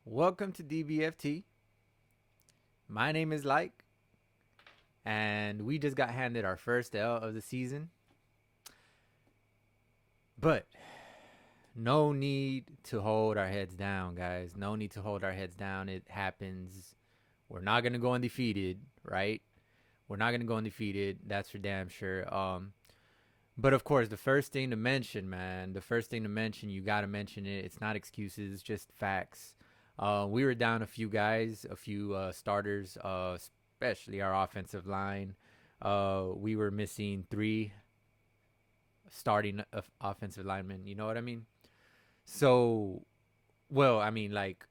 Welcome to DBFT. My name is Like, and we just got handed our first L of the season. But no need to hold our heads down, guys. No need to hold our heads down. It happens. We're not going to go undefeated, right? We're not going to go undefeated. That's for damn sure. But of course, the first thing to mention, man, the first thing to mention, you got to mention it. It's not excuses, it's just facts. We were down a few guys, a few starters, especially our offensive line. We were missing three starting offensive linemen. You know what I mean? So, well, I mean, like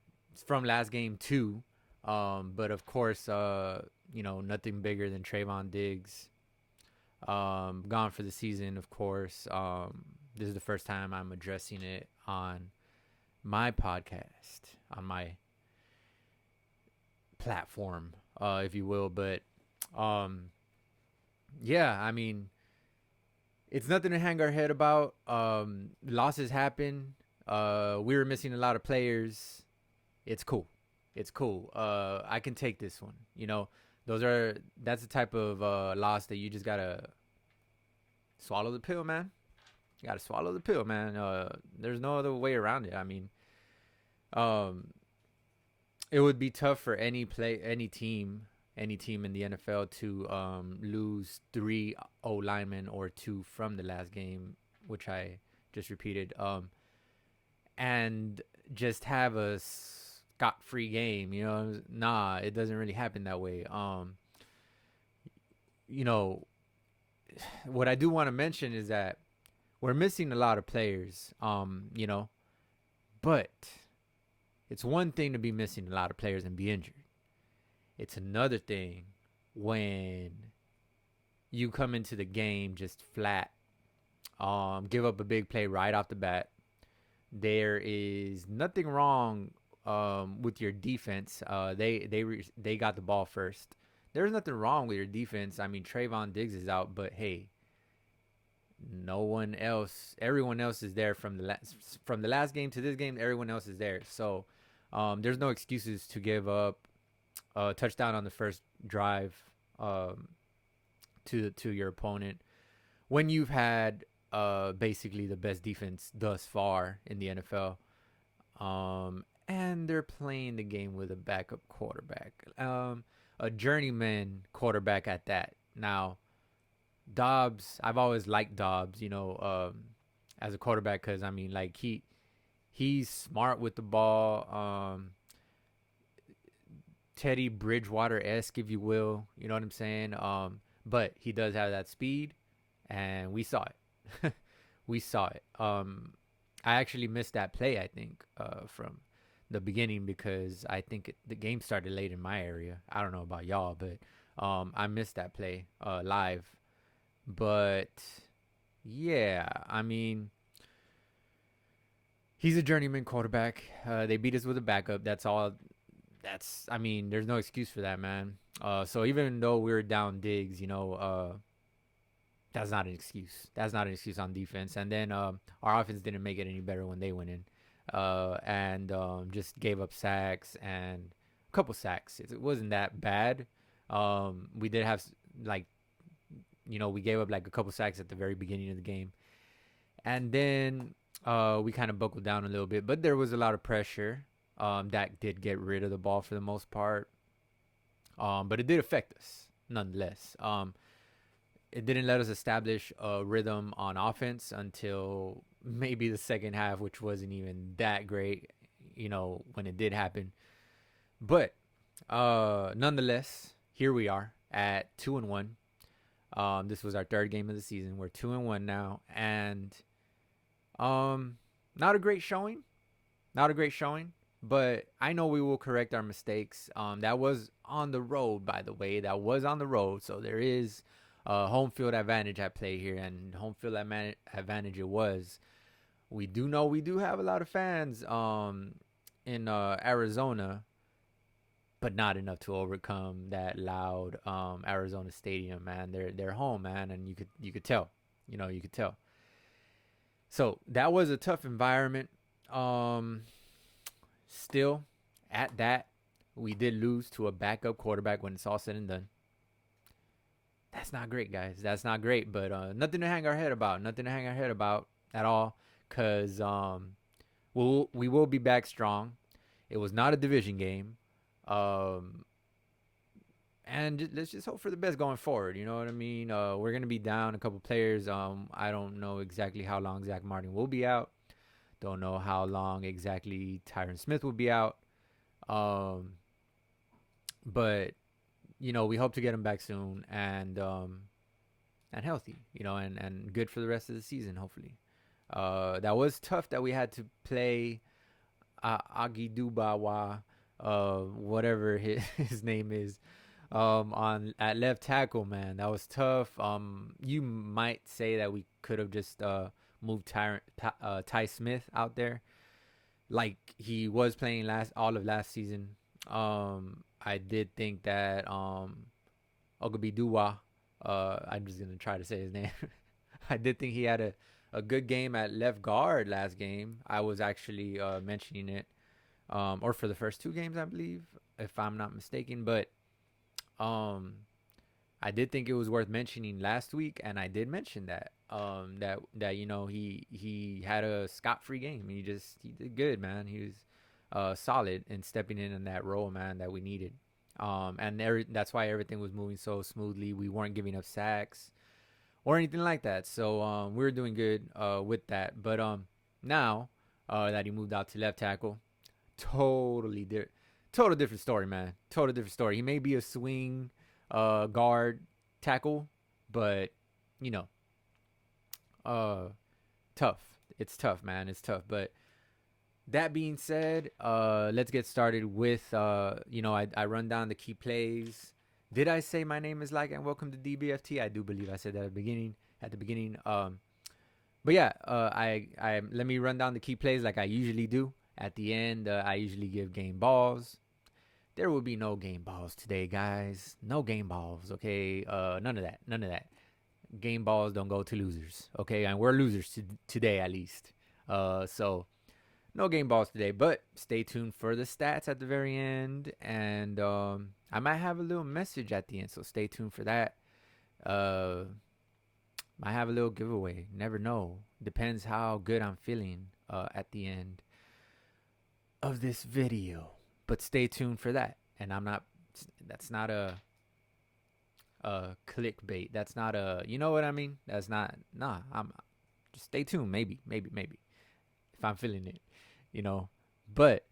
from last game too. But of course, nothing bigger than Trayvon Diggs. Gone for the season, of course. This is the first time I'm addressing it on my podcast, on my platform, if you will. But um, yeah, I mean, it's nothing to hang our head about. Losses happen. We were missing a lot of players. It's cool. It's cool. I can take this one. That's the type of loss that you just gotta swallow the pill, man. You gotta swallow the pill, man. There's no other way around it. I mean, um, it would be tough for any team in the NFL to lose three O linemen or two from the last game, which I just repeated, and just have a scot-free game. Nah, it doesn't really happen that way. You know, what I do want to mention is that we're missing a lot of players. But it's one thing to be missing a lot of players and be injured. It's another thing when you come into the game just flat, give up a big play right off the bat. There is nothing wrong with your defense. They got the ball first. There's nothing wrong with your defense. I mean, Trayvon Diggs is out, but hey, no one else. Everyone else is there from the last game to this game. Everyone else is there. So there's no excuses to give up a touchdown on the first drive to your opponent when you've had basically the best defense thus far in the NFL. And they're playing the game with a backup quarterback, a journeyman quarterback at that. Now, Dobbs, I've always liked Dobbs, as a quarterback because I mean, like he's smart with the ball. Teddy Bridgewater esque, if you will. You know what I'm saying? But he does have that speed, and we saw it. We saw it. I actually missed that play. I think from the beginning because I think the game started late in my area. I don't know about y'all, but I missed that play live. But yeah, I mean, he's a journeyman quarterback. They beat us with a backup. That's all. I mean, there's no excuse for that, man. So even though we were down Diggs, that's not an excuse. That's not an excuse on defense. And then our offense didn't make it any better when they went in, and just gave up sacks and a couple sacks. It wasn't that bad. We did have like, we gave up like a couple sacks at the very beginning of the game, and then we kind of buckled down a little bit. But there was a lot of pressure. Dak did get rid of the ball for the most part, but it did affect us nonetheless. It didn't let us establish a rhythm on offense until maybe the second half, which wasn't even that great, when it did happen. But nonetheless, here we are at 2-1. This was our third game of the season. We're 2-1 now, and not a great showing. Not a great showing. But I know we will correct our mistakes. That was on the road, by the way. That was on the road. So there is home field advantage at play here. And home field advantage it was. We do know we do have a lot of fans in Arizona, but not enough to overcome that loud Arizona stadium, man. They're home, man, and you could tell. You could tell. So that was a tough environment. Still, At that, we did lose to a backup quarterback when it's all said and done. That's not great, guys. That's not great, but nothing to hang our head about. Nothing to hang our head about at all, because we will be back strong. It was not a division game, um, and let's just hope for the best going forward. You know what I mean? We're gonna be down a couple players. I don't know exactly how long Zach Martin will be out. Don't know how long exactly Tyron Smith will be out. Um, but we hope to get him back soon and healthy, and good for the rest of the season, hopefully. That was tough that we had to play Agidubawa, whatever his name is, on at left tackle, man. That was tough. You might say that we could have just moved Ty Smith out there, like he was playing all of last season. I did think that Ogabiduwa, I'm just gonna try to say his name. I did think he had a good game at left guard last game. I was actually mentioning it, or for the first two games, I believe, if I'm not mistaken. But I did think it was worth mentioning last week, and I did mention that that he had a scot-free game. He did good, man. He was solid in stepping in that role, man, that we needed. And that's why everything was moving so smoothly. We weren't giving up sacks or anything like that. So we were doing good with that. But now that he moved out to left tackle, total different story, man. Total different story. He may be a swing guard tackle, but tough. It's tough, man. It's tough. But that being said, let's get started with I run down the key plays. Did I say my name is like and welcome to DBFT? I do believe I said that at the beginning. But yeah, I let me run down the key plays like I usually do. At the end, I usually give game balls. There will be no game balls today, guys. No game balls, okay? None of that. Game balls don't go to losers, okay? And we're losers today, at least. So no game balls today, but stay tuned for the stats at the very end. And I might have a little message at the end, so stay tuned for that. Might have a little giveaway. Never know. Depends how good I'm feeling at the end of this video. But stay tuned for that. And that's not a clickbait. That's not you know what I mean? That's not, I'm just stay tuned. Maybe, if I'm feeling it, But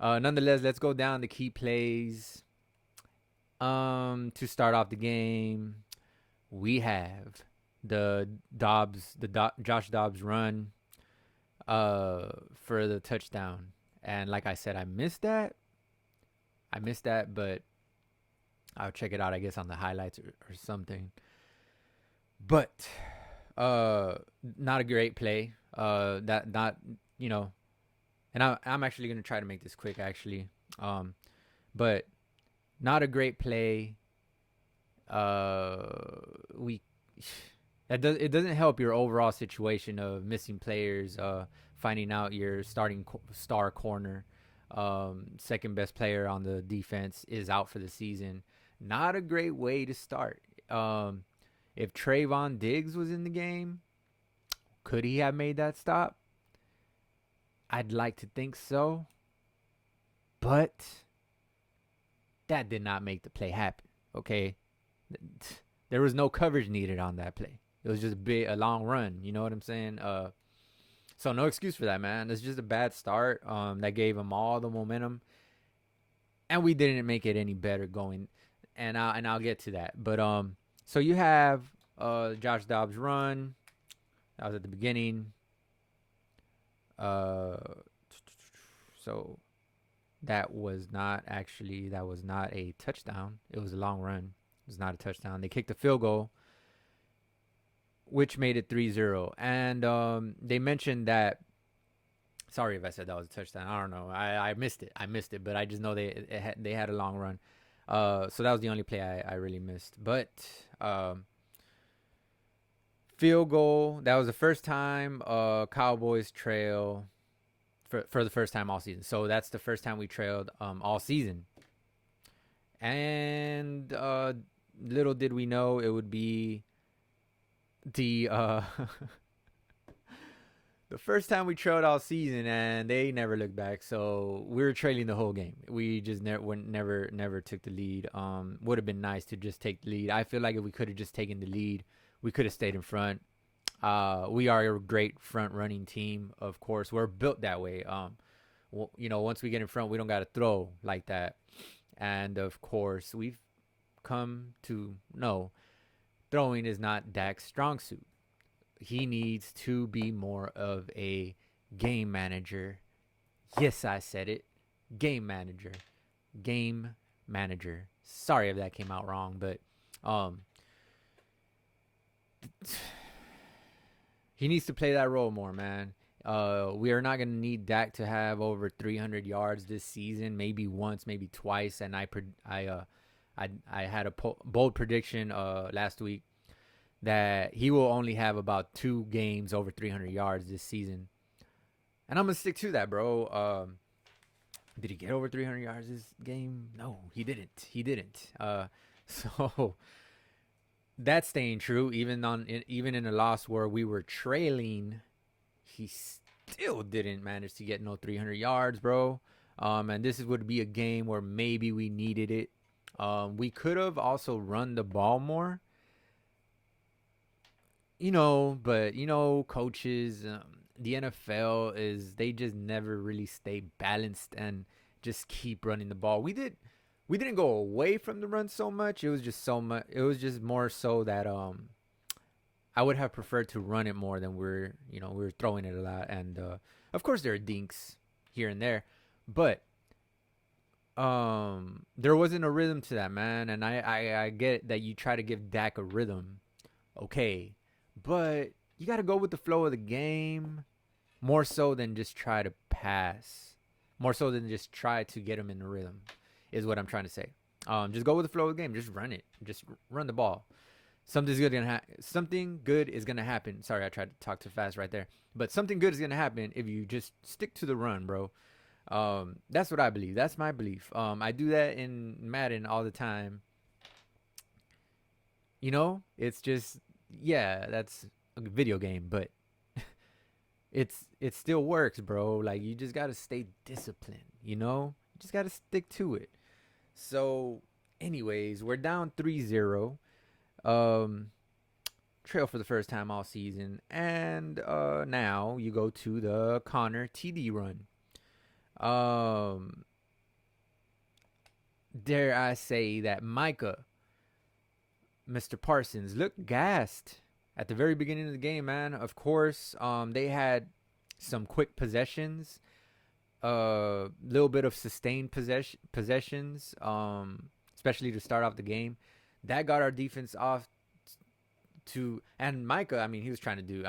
nonetheless, let's go down the key plays. To start off the game, we have the Josh Dobbs run for the touchdown. And like I said, I missed that, but I'll check it out, I guess, on the highlights or something. But not a great play. And I'm actually gonna try to make this quick, actually. But not a great play. It doesn't help your overall situation of missing players. Finding out your starting star corner, second best player on the defense, is out for the season. Not a great way to start. If Trayvon Diggs was in the game, could he have made that stop? I'd like to think so. But that did not make the play happen, okay? There was no coverage needed on that play. It was just a long run, you know what I'm saying? So no excuse for that, man. It's just a bad start that gave him all the momentum. And we didn't make it any better going. And I'll get to that. But so you have Josh Dobbs run. That was at the beginning. So that was not a touchdown. It was a long run. It was not a touchdown. They kicked a field goal, which made it 3-0. And they mentioned that, sorry if I said that was a touchdown. I don't know. I missed it, but I just know they had a long run. So that was the only play I really missed. But field goal, that was the first time Cowboys trail for the first time all season. So that's the first time we trailed all season. And little did we know it would be the the first time we trailed all season, and they never looked back. So we were trailing the whole game. We just never took the lead. Would have been nice to just take the lead. I feel like if we could have just taken the lead, we could have stayed in front. We are a great front running team. Of course, we're built that way. Once we get in front, we don't got to throw like that. And of course, we've come to know throwing is not Dak's strong suit. He needs to be more of a game manager. Yes, I said it. Game manager. Game manager. Sorry if that came out wrong, but he needs to play that role more, man. We are not going to need Dak to have over 300 yards this season. Maybe once, maybe twice. And I had a bold prediction last week that he will only have about 2 games over 300 yards this season. And I'm going to stick to that, bro. Did he get over 300 yards this game? No, he didn't. So that's staying true. Even in a loss where we were trailing, he still didn't manage to get no 300 yards, bro. And this would be a game where maybe we needed it. We could have also run the ball more. But coaches, the NFL they just never really stay balanced and just keep running the ball. We didn't go away from the run so much. It was just more so that I would have preferred to run it more than we're throwing it a lot. And of course there are dinks here and there, but there wasn't a rhythm to that, man. And I get that you try to give Dak a rhythm, okay. But you got to go with the flow of the game more so than just try to pass. More so than just try to get him in the rhythm is what I'm trying to say. Just go with the flow of the game. Just run it. Just run the ball. Something good is going to happen. Sorry, I tried to talk too fast right there. But something good is going to happen if you just stick to the run, bro. That's what I believe. That's my belief. I do that in Madden all the time. It's just... yeah, that's a video game, but it still works, bro. Like, you just gotta stay disciplined, you just gotta stick to it. So anyways, we're down 3-0, trail for the first time all season, and now you go to the Connor TD run. Dare I say that Micah, Mr. Parsons, looked gassed at the very beginning of the game, man. Of course, they had some quick possessions, little bit of sustained possessions, especially to start off the game. That got our defense off to... and Micah, he was trying to do...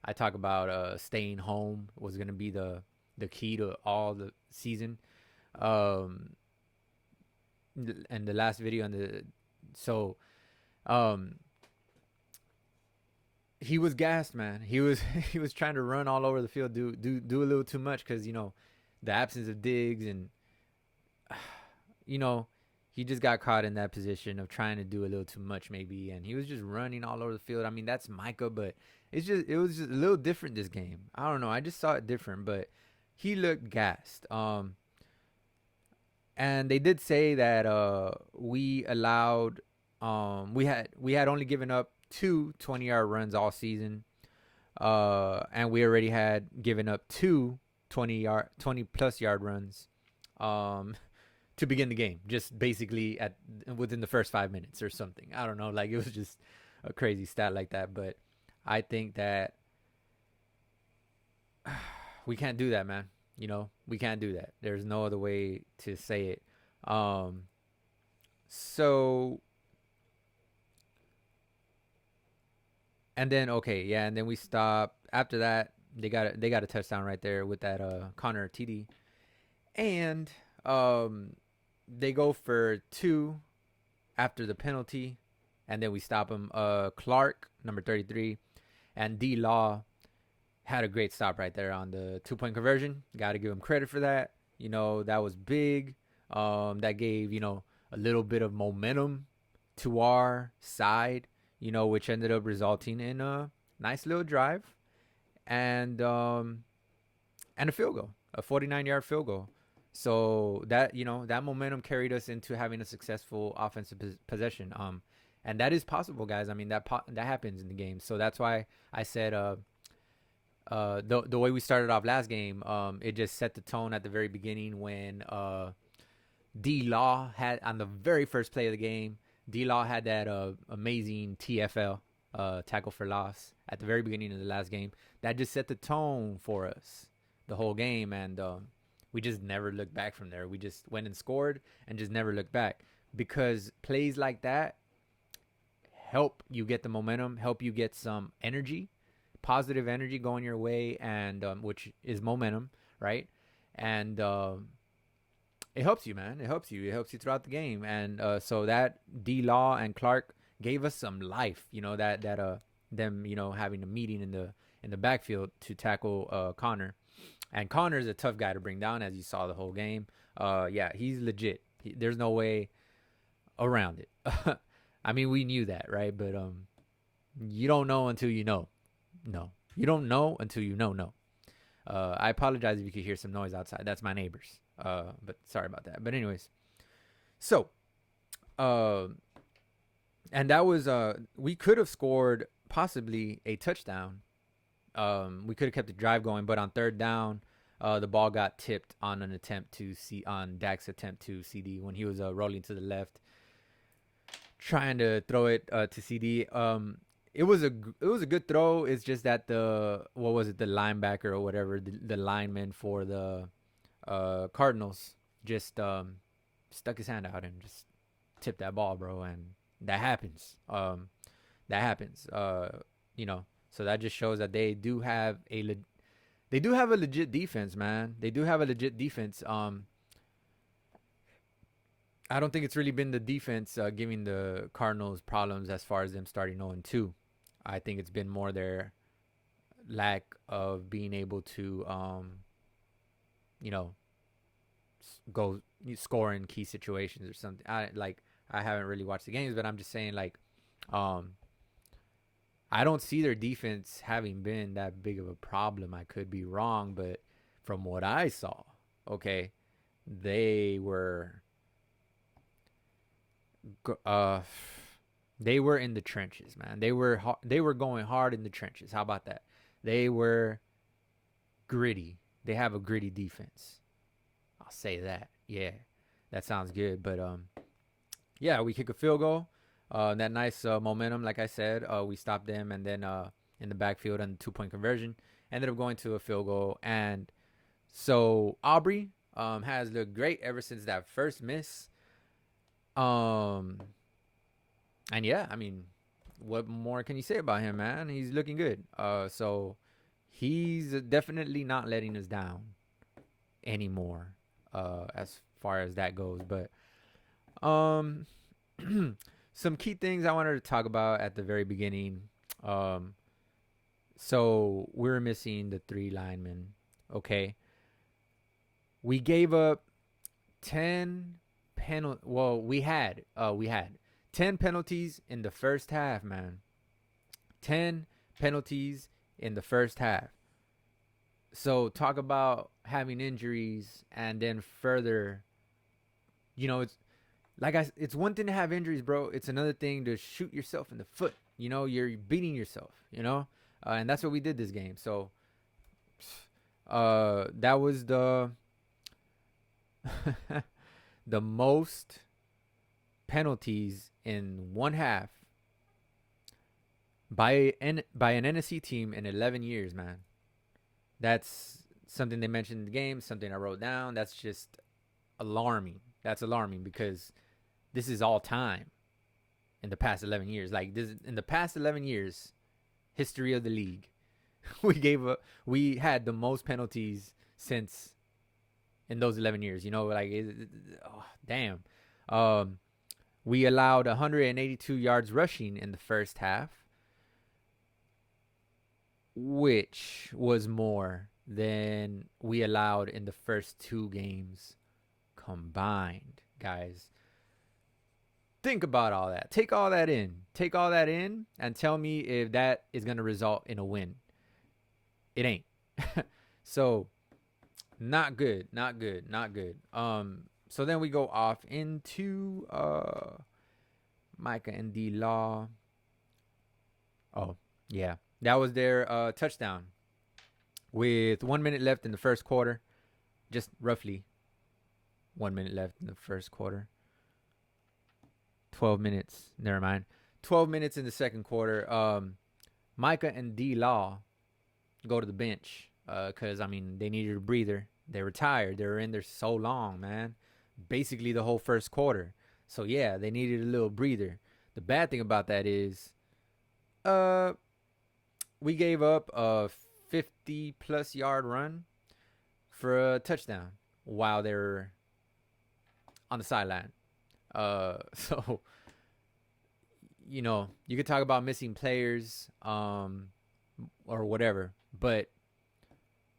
I talk about staying home was going to be the key to all the season. And the last video So, he was gassed, man. He was trying to run all over the field, do a little too much because the absence of Diggs and he just got caught in that position of trying to do a little too much maybe, and he was just running all over the field. That's Micah, but it was just a little different this game. I don't know. I just saw it different, but he looked gassed. And they did say that we allowed... we had only given up 2 20-yard runs all season, and we already had given up 2 20-plus yard runs to begin the game, just basically within the first 5 minutes or something. I don't know, like, it was just a crazy stat like that. But I think that we can't do that, man. We can't do that. There's no other way to say it. So... and then and then we stop. After that, they got a touchdown right there with that Connor TD, and they go for 2 after the penalty, and then we stop him. Clark, number 33, and D Law had a great stop right there on the 2-point conversion. Got to give him credit for that. That was big. That gave, a little bit of momentum to our side, which ended up resulting in a nice little drive and a field goal, a 49-yard field goal. So that momentum carried us into having a successful offensive possession. And that is possible, guys. I mean, that happens in the game. So that's why I said the way we started off last game, it just set the tone at the very beginning when D Law had, on the very first play of the game, D Law had that amazing TFL, tackle for loss, at the very beginning of the last game. That just set the tone for us the whole game, and we just never looked back from there. We just went and scored and just never looked back, because plays like that help you get the momentum, help you get some energy, positive energy going your way, and which is momentum, right? And it helps you, man. It helps you throughout the game. And so that D Law and Clark gave us some life, them having a meeting in the backfield to tackle Connor. And Connor's a tough guy to bring down, as you saw the whole game. Yeah, he's legit. There's no way around it. I mean, we knew that, right? But you don't know until you know. No, you don't know until you know. No. I apologize if you could hear some noise outside. That's my neighbors. But sorry about that. But anyways, so and that was we could have scored possibly a touchdown. We could have kept the drive going, but on third down, the ball got tipped on an attempt to on Dak's attempt to CD when he was rolling to the left, trying to throw it to CD. It was a good throw. It's just that the linebacker or whatever, the lineman for the Cardinals just stuck his hand out and just tipped that ball, bro. And that happens. So that just shows that they do have a legit defense, man. They do have a legit defense. I don't think it's really been the defense giving the Cardinals problems as far as them starting 0-2. I think it's been more their lack of being able to, go score in key situations or something. I haven't really watched the games, but I'm just saying, I don't see their defense having been that big of a problem. I could be wrong, but from what I saw, okay, they were in the trenches, man. They were going hard in the trenches. How about that? They were gritty. They have a gritty defense. I'll say that. Yeah, that sounds good. But yeah, we kick a field goal. That nice momentum, like I said, we stopped them, and then in the backfield on the 2-point conversion, ended up going to a field goal. And so Aubrey has looked great ever since that first miss. And yeah, I mean, what more can you say about him, man? He's looking good. So he's definitely not letting us down anymore, as far as that goes. But some key things I wanted to talk about at the very beginning. So we're missing the 3 linemen. Okay. We gave up 10 penalties. Well, we had 10 penalties in the first half, man. 10 penalties in the first half. So talk about having injuries, and then further, it's it's one thing to have injuries, bro. It's another thing to shoot yourself in the foot. You're beating yourself, and that's what we did this game. So that was the the most penalties in one half by an NSC team in 11 years, man. That's something they mentioned in the game, something I wrote down. That's just alarming. That's alarming, because this is all time in the past 11 years. In the past 11 years, history of the league, we had the most penalties since in those 11 years. Damn. We allowed 182 yards rushing in the first half. which was more than we allowed in the first 2 games combined, guys. Think about all that. Take all that in. Take all that in and tell me if that is going to result in a win. It ain't. So, not good. Not good. Not good. So then we go off into Micah and D Law. Oh, yeah. That was their touchdown. With 1 minute left in the first quarter. Just roughly 1 minute left in the first quarter. 12 minutes. Never mind. 12 minutes in the second quarter. Micah and D Law go to the bench. Because, they needed a breather. They were tired. They were in there so long, man. Basically the whole first quarter. So, yeah, they needed a little breather. The bad thing about that is we gave up a 50-plus yard run for a touchdown while they were on the sideline. So, you could talk about missing players or whatever, but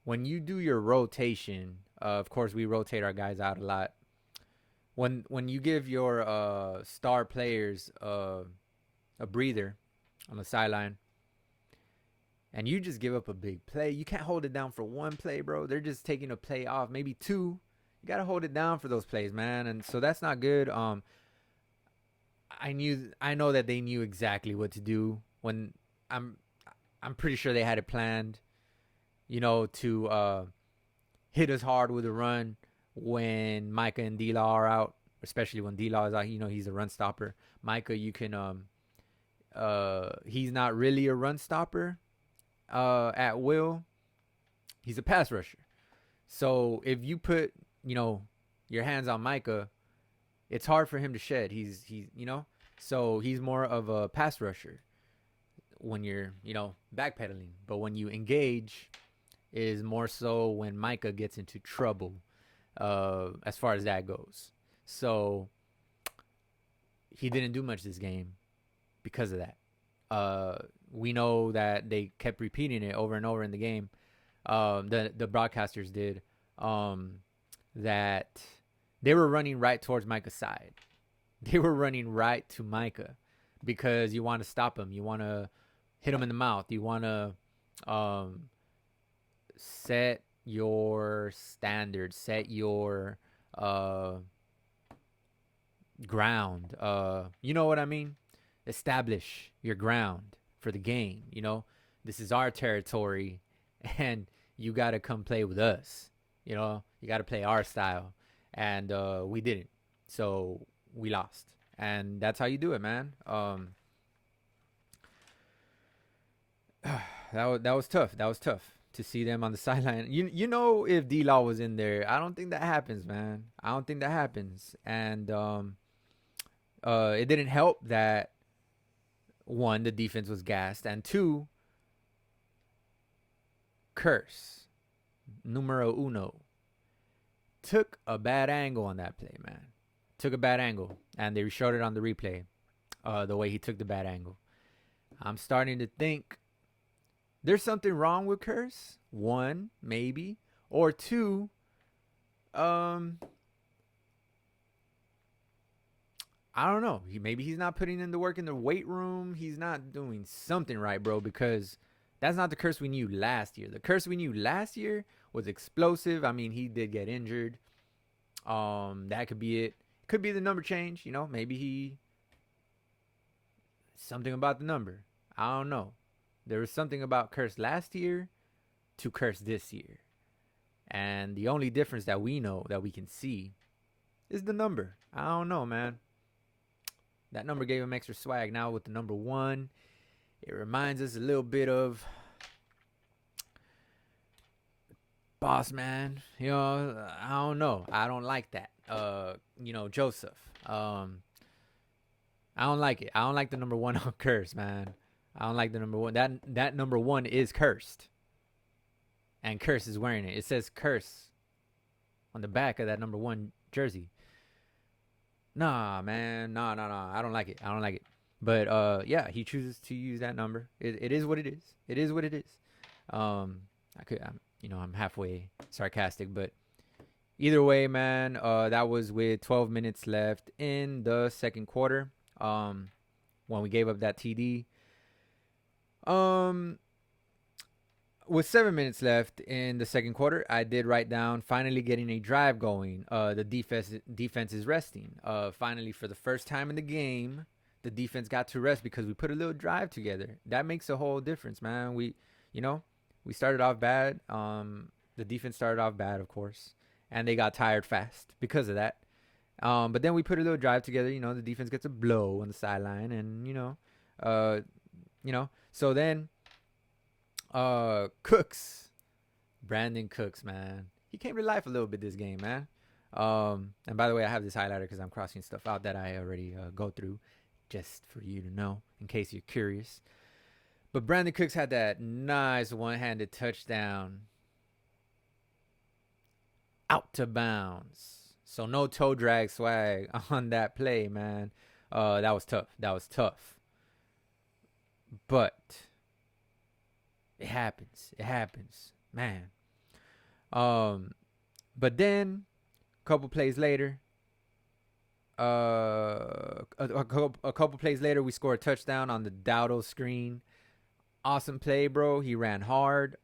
when you do your rotation, of course, we rotate our guys out a lot. When you give your star players a breather on the sideline, and you just give up a big play, you can't hold it down for one play, bro. They're just taking a play off, maybe two. You got to hold it down for those plays, man. And so that's not good. I know that they knew exactly what to do when I'm pretty sure they had it planned, to hit us hard with a run when Micah and D-Law are out, especially when D-Law is out. He's a run stopper. Micah, you can he's not really a run stopper at will. He's a pass rusher. So if you put your hands on Micah, it's hard for him to shed. He's so he's more of a pass rusher when you're backpedaling. But when you engage, is more so when Micah gets into trouble as far as that goes. So he didn't do much this game because of that. We know that they kept repeating it over and over in the game. The broadcasters did. That they were running right towards Micah's side. They were running right to Micah because you want to stop him. You want to hit him in the mouth. You want to set your standards, set your ground. You know what I mean? Establish your ground for the game. This is our territory, and you got to come play with us. You got to play our style. And we didn't. So we lost. And that's how you do it, man. That was tough. That was tough to see them on the sideline. If D-Law was in there, I don't think that happens, man. I don't think that happens. And it didn't help that, one, the defense was gassed. And two, Curse, numero uno, took a bad angle on that play, man. Took a bad angle. And they showed it on the replay, the way he took the bad angle. I'm starting to think there's something wrong with Curse. One, maybe. Or two, I don't know. Maybe he's not putting in the work in the weight room. He's not doing something right, bro, because that's not the Curse we knew last year. The Curse we knew last year was explosive. He did get injured. That could be it. Could be the number change. Maybe something about the number. I don't know. There was something about Curse last year to Curse this year. And the only difference that we know, that we can see, is the number. I don't know, man. That number gave him extra swag. Now with the number 1, it reminds us a little bit of Boss Man. I don't know. I don't like that. Joseph. I don't like it. I don't like the number 1 on Curse, man. I don't like the number 1. That number 1 is cursed. And Curse is wearing it. It says Curse on the back of that number 1 jersey. Nah, man. Nah. I don't like it. But, yeah, he chooses to use that number. It is what it is. It is what it is. I'm halfway sarcastic, but either way, man, that was with 12 minutes left in the second quarter. When we gave up that TD. Um, with 7 minutes left in the second quarter, I did write down finally getting a drive going. The defense is resting. Finally, for the first time in the game, the defense got to rest because we put a little drive together. That makes a whole difference, man. We started off bad. The defense started off bad, of course, and they got tired fast because of that. But then we put a little drive together. The defense gets a blow on the sideline, and So then, Cooks, Brandon Cooks, man, he came to life a little bit this game, man. And by the way, I have this highlighter because I'm crossing stuff out that I already go through, just for you to know, in case you're curious. But Brandon Cooks had that nice one-handed touchdown out to bounds. So no toe drag swag on that play, man. That was tough. But it happens, man. But then a couple plays later, we score a touchdown on the Dowdle screen. Awesome play, bro. He ran hard.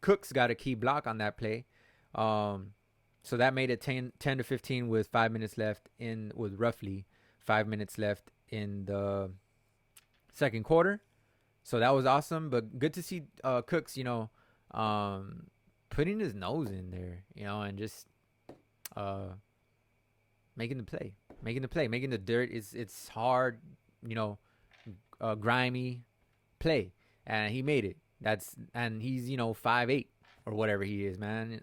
Cooks got a key block on that play. So that made it 10-15 with 5 minutes left with roughly 5 minutes left in the second quarter. So that was awesome, but good to see Cooks, putting his nose in there, and just making the play, making the dirt. It's hard, grimy play, and he made it. And he's 5'8" or whatever he is, man.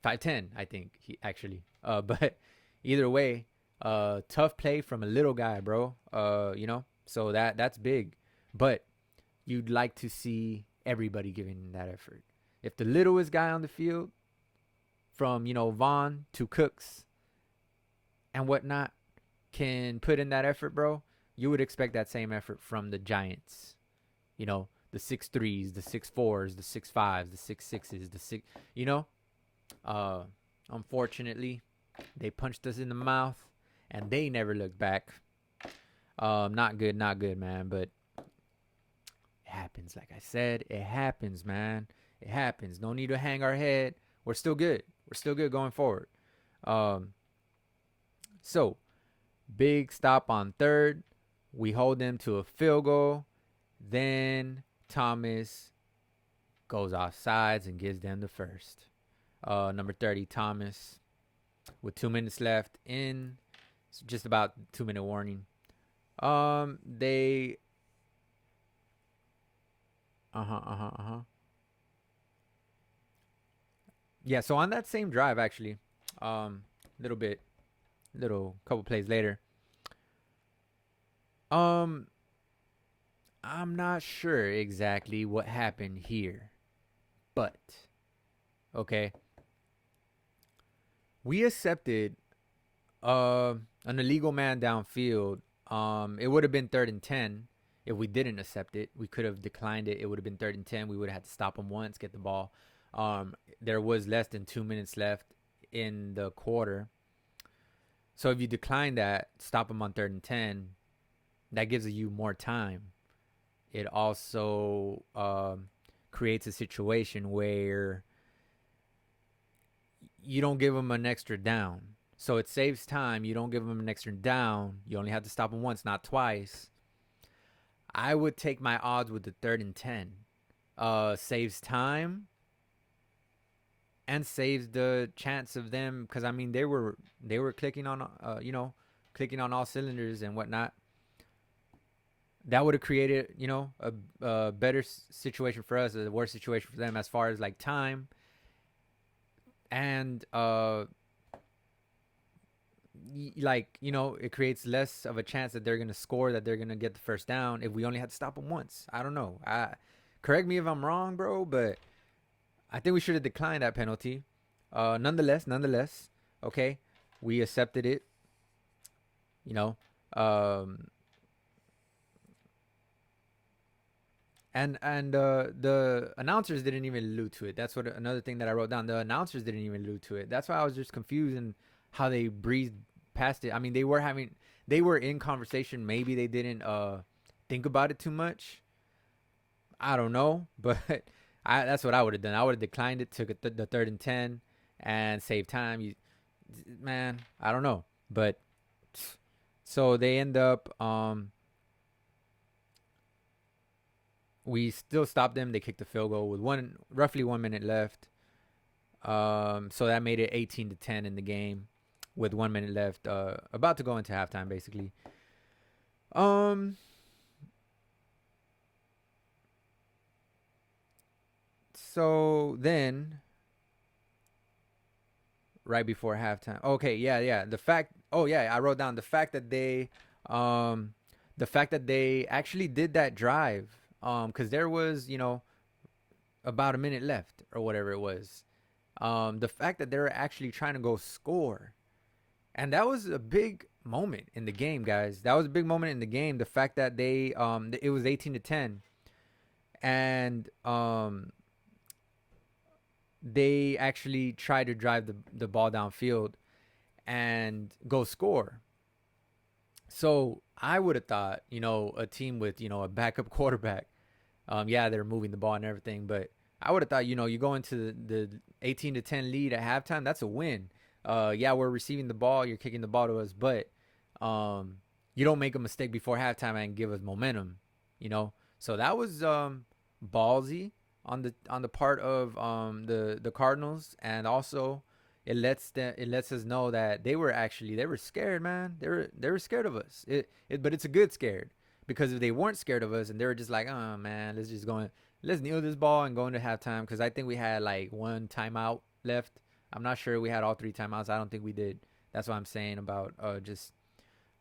5'10", I think he actually. But either way, tough play from a little guy, bro. So that's big, but you'd like to see everybody giving that effort. If the littlest guy on the field, from Vaughn to Cooks and whatnot, can put in that effort, bro, you would expect that same effort from the Giants. The 6'3s, the 6'4s, the 6'5s, the 6'6s, the 6. Unfortunately, they punched us in the mouth, and they never looked back. Not good, man. But it happens. Like I said, it happens, man. It happens. No need to hang our head. We're still good. Going forward. So, big stop on third. We hold them to a field goal. Then Thomas goes off sides and gives them the first. Number 30, Thomas, with 2 minutes left in. It's just about 2-minute warning. They. Yeah, so on that same drive, actually, couple plays later. I'm not sure exactly what happened here, but okay. We accepted an illegal man downfield. It would have been 3rd and 10 if we didn't accept it. We could have declined it. It would have been 3rd and 10. We would have had to stop him once, get the ball. There was less than 2 minutes left in the quarter. So if you decline that, stop him on 3rd and 10, that gives you more time. It also creates a situation where you don't give him an extra down. So it saves time. You don't give him an extra down. You only have to stop him once, not twice. I would take my odds with the 3rd and 10. Saves time and saves the chance of them, because I mean they were clicking on all cylinders and whatnot. That would have created a better situation for us, a worse situation for them as far as like time. And it creates less of a chance that they're going to score, that they're going to get the first down if we only had to stop them once. I don't know. Correct me if I'm wrong, bro, but I think we should have declined that penalty. Nonetheless, okay, we accepted it. And the announcers didn't even allude to it. That's what another thing that I wrote down. The announcers didn't even allude to it. That's why I was just confused in how they breezed past it. I mean, they were in conversation. Maybe they didn't think about it too much. I don't know, but that's what I would have done. I would have declined it, took the 3rd and 10, and saved time. Man, I don't know, but so they end up. We still stopped them. They kicked the field goal with roughly 1 minute left. So that made it 18-10 in the game, with 1 minute left. About to go into halftime, basically. So then, right before halftime. Okay, yeah. The fact. Oh yeah, I wrote down um, the fact that they actually did that drive. Because there was, about a minute left or whatever it was. The fact that they were actually trying to go score, and that was a big moment in the game, guys. That was a big moment in the game. The fact that it was 18-10, and they actually tried to drive the ball downfield and go score. So I would have thought, a team with, a backup quarterback, yeah, they're moving the ball and everything, but I would have thought, you go into the 18-10 lead at halftime, that's a win. Yeah, we're receiving the ball, you're kicking the ball to us, but you don't make a mistake before halftime and give us momentum, So that was ballsy on the part of the Cardinals, and also it lets us know that they were scared, man. They were scared of us. But it's a good scared, because if they weren't scared of us and they were just like, oh man, let's kneel this ball and go into halftime, because I think we had like one timeout left. I'm not sure we had all 3 timeouts. I don't think we did. That's what I'm saying about just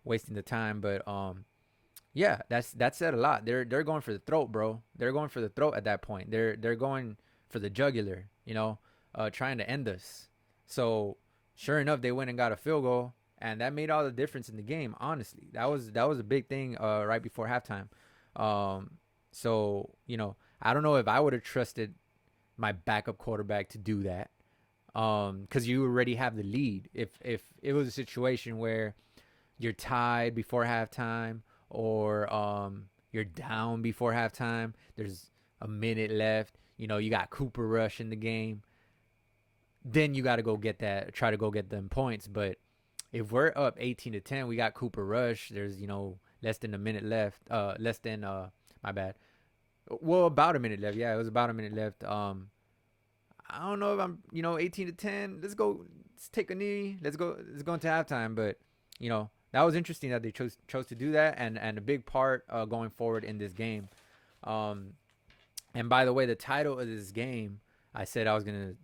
wasting the time. But yeah, that said a lot. They're going for the throat, bro. They're going for the throat at that point. They're going for the jugular, trying to end us. So sure enough, they went and got a field goal, and that made all the difference in the game. Honestly, that was a big thing right before halftime. So I don't know if I would have trusted my backup quarterback to do that, because you already have the lead. If it was a situation where you're tied before halftime, or you're down before halftime, there's a minute left, you got Cooper Rush in the game, then you got to try to go get them points. But if we're up 18-10, we got Cooper Rush, there's less than a minute left, my bad, well, about a minute left. Yeah, it was about a minute left. I don't know if I'm 18-10, let's take a knee, let's go into halftime. But that was interesting that they chose to do that, and a big part going forward in this game. And by the way, the title of this game, I said I was gonna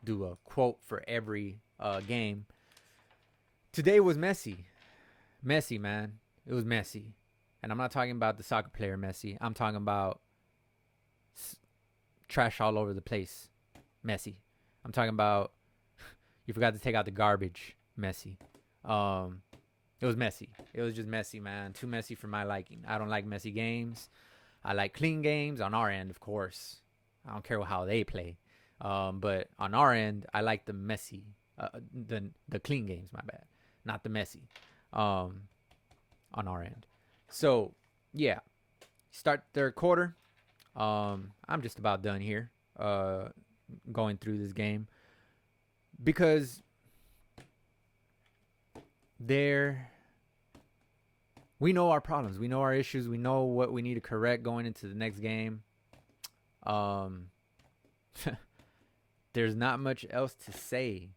do a quote for every game. Today was messy, man. It was messy, and I'm not talking about the soccer player Messi. I'm talking about trash all over the place, messy. I'm talking about you forgot to take out the garbage, messy. It was messy. It was just messy, man. Too messy for my liking. I don't like messy games. I like clean games on our end, of course. I don't care how they play. But on our end, I like the messy, the clean games, my bad. Not the messy, on our end. So, yeah. Start 3rd quarter. I'm just about done here, going through this game. Because we know our problems, we know our issues, we know what we need to correct going into the next game. There's not much else to say.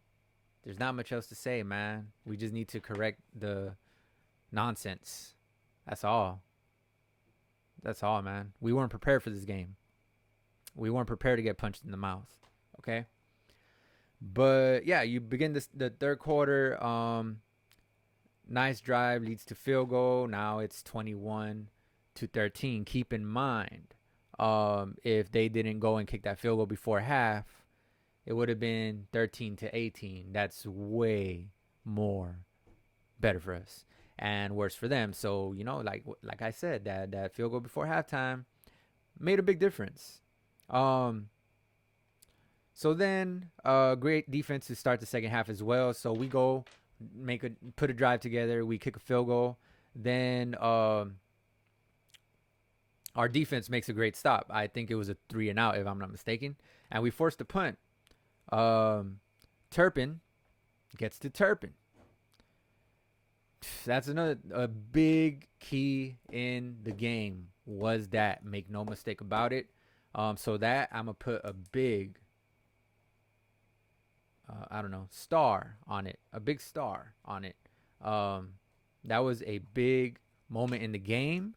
Man. We just need to correct the nonsense. That's all, man. We weren't prepared for this game. We weren't prepared to get punched in the mouth. Okay. But yeah, you begin the 3rd quarter. Nice drive leads to field goal. Now it's 21-13. Keep in mind, if they didn't go and kick that field goal before half, it would have been 13-18. That's way more better for us and worse for them. So like I said, that field goal before halftime made a big difference. Um, so then, great defense to start the second half as well. So we go put a drive together. We kick a field goal. Then our defense makes a great stop. I think it was a 3-and-out if I'm not mistaken, and we forced a punt. Turpin gets to Turpin. That's a big key in the game was that. Make no mistake about it. So that I'm gonna put a big, I don't know, star on it. A big star on it. That was a big moment in the game.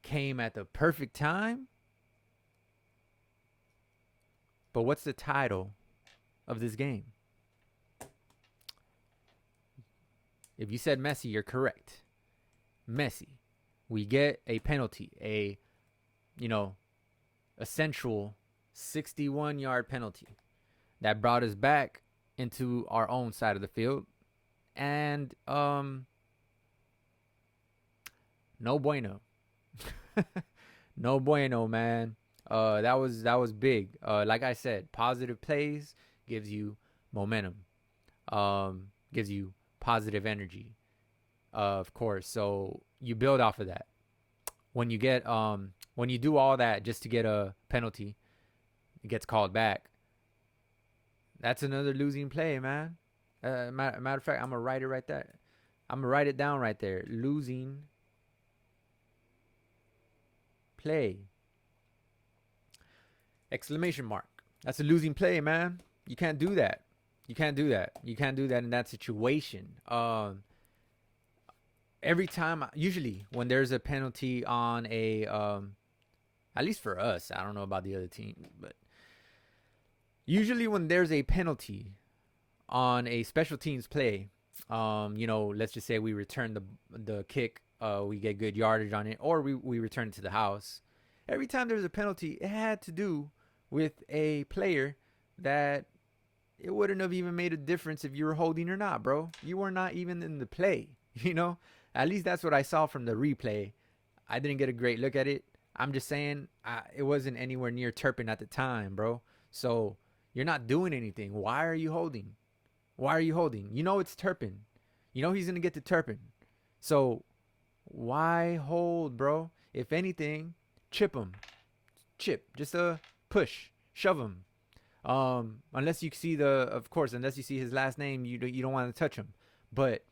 Came at the perfect time. But what's the title of this game? If you said Messi, you're correct. Messi. We get a penalty, a central 61-yard penalty that brought us back into our own side of the field. And no bueno. No bueno, man. That was big. Like I said, positive plays gives you momentum. Gives you positive energy. Of course. So you build off of that. When you do all that just to get a penalty, it gets called back. That's another losing play, man. Matter of fact, I'm gonna write it right there. I'm gonna write it down right there. Losing play. Exclamation mark. That's a losing play, man. You can't do that. You can't do that. You can't do that in that situation. Every time, usually when there's a penalty on a, at least for us, I don't know about the other team, but usually when there's a penalty on a special teams play, let's just say we return the kick, we get good yardage on it, or we return it to the house. Every time there's a penalty, it had to do with a player that it wouldn't have even made a difference if you were holding or not, bro. You were not even in the play, At least that's what I saw from the replay. I didn't get a great look at it. I'm just saying it wasn't anywhere near Turpin at the time, bro. So you're not doing anything. Why are you holding? Why are you holding? You know it's Turpin. You know he's going to get to Turpin. So why hold, bro? If anything, chip him. Just a push. Shove him. Unless you see unless you see his last name, you don't want to touch him. But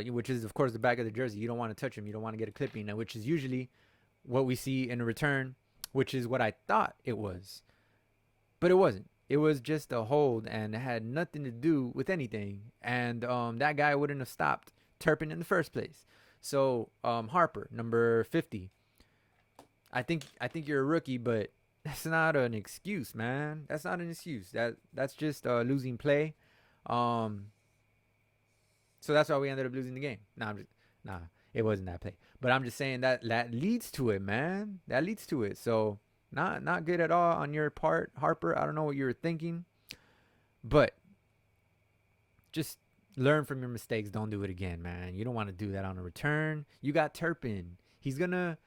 which is of course the back of the jersey. You don't want to touch him. You don't want to get a clipping, which is usually what we see in a return, which is what I thought it was. But it wasn't. It was just a hold, and it had nothing to do with anything. And that guy wouldn't have stopped Turpin in the first place. So Harper, number 50. I think you're a rookie, but that's not an excuse, man. That's not an excuse. That's just losing play. So that's why we ended up losing the game. Nah, it wasn't that play. But I'm just saying that leads to it, man. That leads to it. So not good at all on your part, Harper. I don't know what you were thinking, but just learn from your mistakes. Don't do it again, man. You don't want to do that on a return. You got Turpin. He's gonna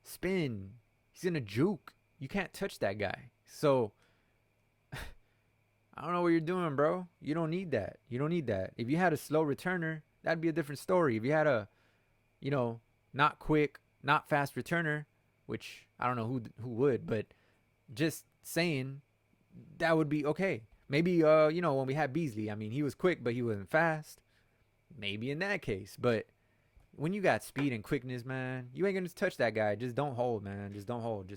spin. He's gonna juke. You can't touch that guy. So I don't know what you're doing, bro. You don't need that. If you had a slow returner, that'd be a different story. If you had a, not quick, not fast returner, which I don't know who would, but just saying that would be okay. Maybe, when we had Beasley, I mean, he was quick, but he wasn't fast. Maybe in that case. But when you got speed and quickness, man, you ain't going to touch that guy. Just don't hold, man. Just don't hold.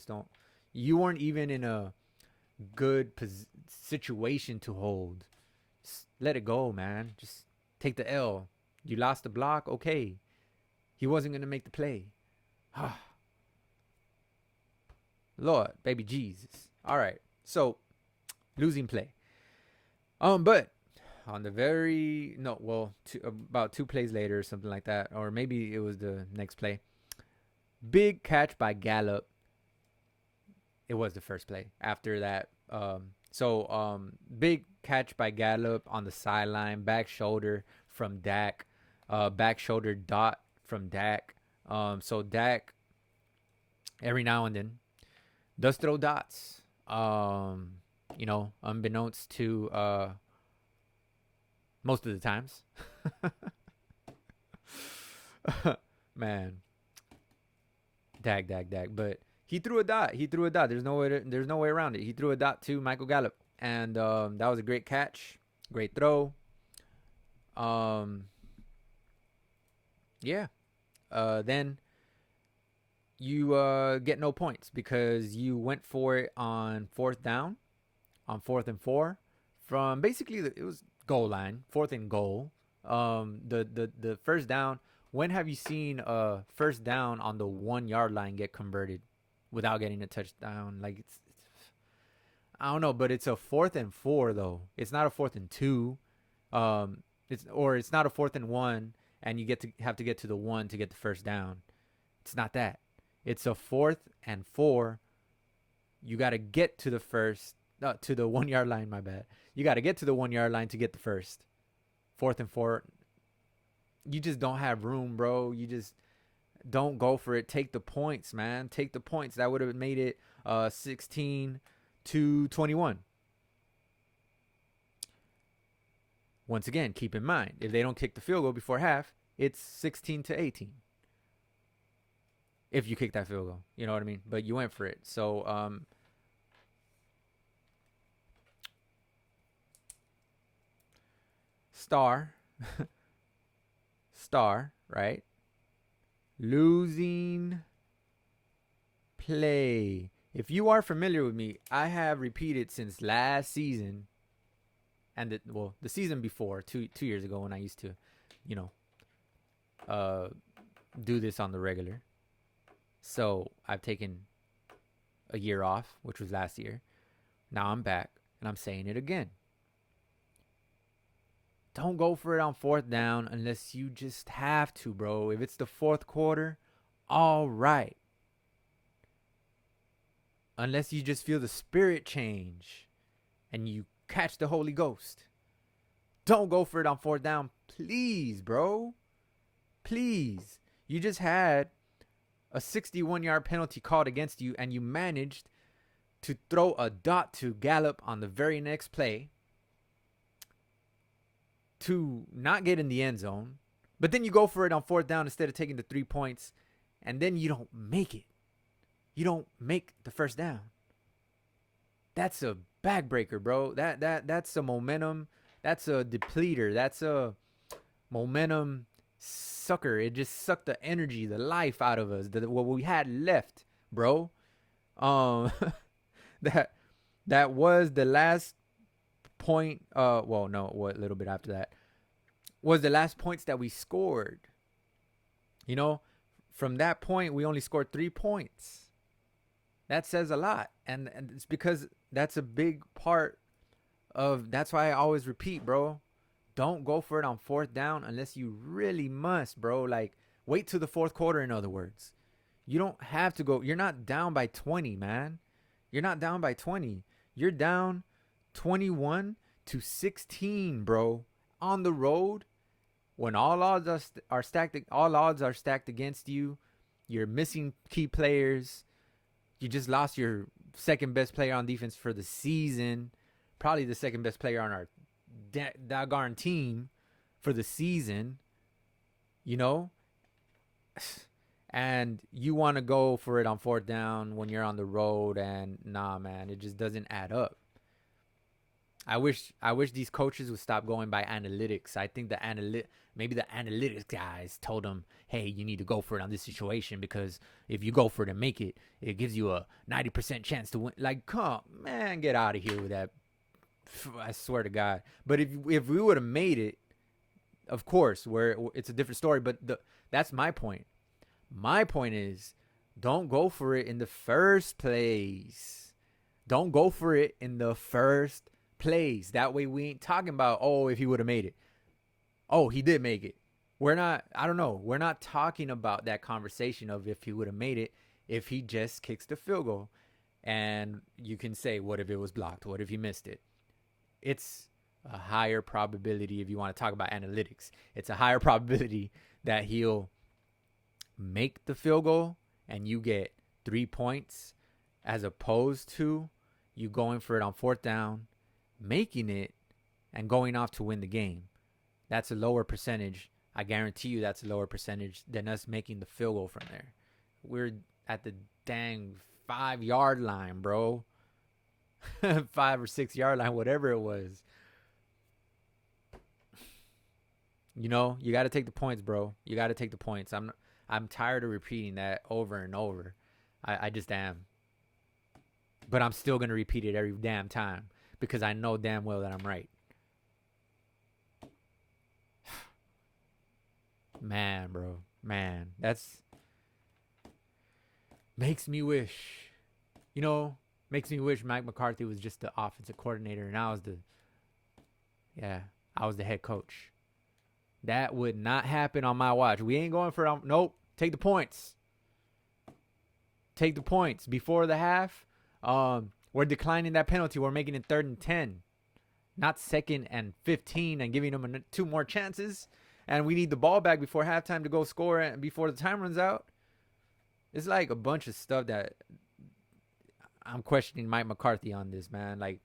You weren't even in a good situation to hold. Just let it go, man. Just take the L. You lost the block, okay. He wasn't going to make the play. Lord, baby Jesus. All right. So, losing play. But on the about 2 plays later or something like that, or maybe it was the next play. Big catch by Gallup. It was the first play after that. Big catch by Gallup on the sideline, back shoulder from Dak, back shoulder dot from Dak. So Dak every now and then does throw dots. Unbeknownst to most of the times. Man, dag. But he threw a dot. There's no way around it. He threw a dot to Michael Gallup, and that was a great catch, great throw. Yeah. Then you get no points because you went for it on fourth down, on 4th and 4, from basically it was goal line, 4th and goal. The first down. When have you seen a first down on the 1 yard line get converted without getting a touchdown? Like it's I don't know, but it's a 4th and 4 though. It's not a 4th and 2. It's not a 4th and 1, and you have to get to the 1 to get the first down. It's not that. It's a 4th and 4. You got to get to the 1 yard line. My bad. You got to get to the 1 yard line to get the first. 4th and 4. You just don't have room, bro. You just don't go for it. Take the points, man. Take the points. That would have made it 16-21. Once again, keep in mind, if they don't kick the field goal before half, it's 16-18. If you kick that field goal, you know what I mean? But you went for it. So, star, right? Losing play. If you are familiar with me, I have repeated since last season, and the season before, two years ago, when I used to, do this on the regular. So I've taken a year off, which was last year. Now I'm back, and I'm saying it again. Don't go for it on 4th down unless you just have to, bro. If it's the 4th quarter, all right. Unless you just feel the spirit change and you catch the Holy Ghost. Don't go for it on 4th down, please, bro. Please. You just had a 61-yard penalty called against you, and you managed to throw a dot to Gallup on the very next play to not get in the end zone. But then you go for it on 4th down instead of taking the 3 points, and then you don't make it. You don't make the first down. That's a backbreaker, bro. That's a momentum. That's a depleter. That's a momentum sucker. It just sucked the energy, the life out of us, what we had left, bro. That was the last point. A little bit after that was the last points that we scored. From that point, we only scored 3 points. That says a lot, and it's because that's a big part of. That's why I always repeat, bro. Don't go for it on 4th down unless you really must, bro. Like, wait till the 4th quarter, in other words. You don't have to go. You're not down by 20, man. You're not down by 20. You're down 21-16, bro. On the road, when all odds are stacked against you. You're missing key players. You just lost your second best player on defense for the season. Probably the second best player on our doggone team for the season. And you want to go for it on 4th down when you're on the road, and nah, man, it just doesn't add up. I wish these coaches would stop going by analytics. I think maybe the analytics guys told them, hey, you need to go for it on this situation because if you go for it and make it, it gives you a 90% chance to win. Like, come, man, get out of here with that. I swear to God. But if we would have made it, of course, where it's a different story. But that's my point. My point is, don't go for it in the first place. Don't go for it in the first place. That way we ain't talking about, if he would have made it. Oh, he did make it. We're not talking about that conversation of if he would have made it, if he just kicks the field goal. And you can say, what if it was blocked? What if he missed it? It's a higher probability, if you want to talk about analytics, it's a higher probability that he'll make the field goal and you get 3 points as opposed to you going for it on fourth down, making it, and going off to win the game. That's a lower percentage. I guarantee you that's a lower percentage than us making the field goal from there. We're at the dang 5-yard line, bro. 5 or 6 yard line, whatever it was. You know, you got to take the points, bro. You got to take the points. I'm tired of repeating that over and over. I just am. But I'm still going to repeat it every damn time because I know damn well that I'm right. Man, bro. Man, that's makes me wish. You know, makes me wish Mike McCarthy was just the offensive coordinator and I was the head coach. That would not happen on my watch. We ain't going for it. Nope. Take the points. Take the points. Before the half, we're declining that penalty. We're making it 3rd and 10. Not 2nd and 15 and giving them 2 more chances. And we need the ball back before halftime to go score before the time runs out. It's like a bunch of stuff that I'm questioning Mike McCarthy on this, man. Like,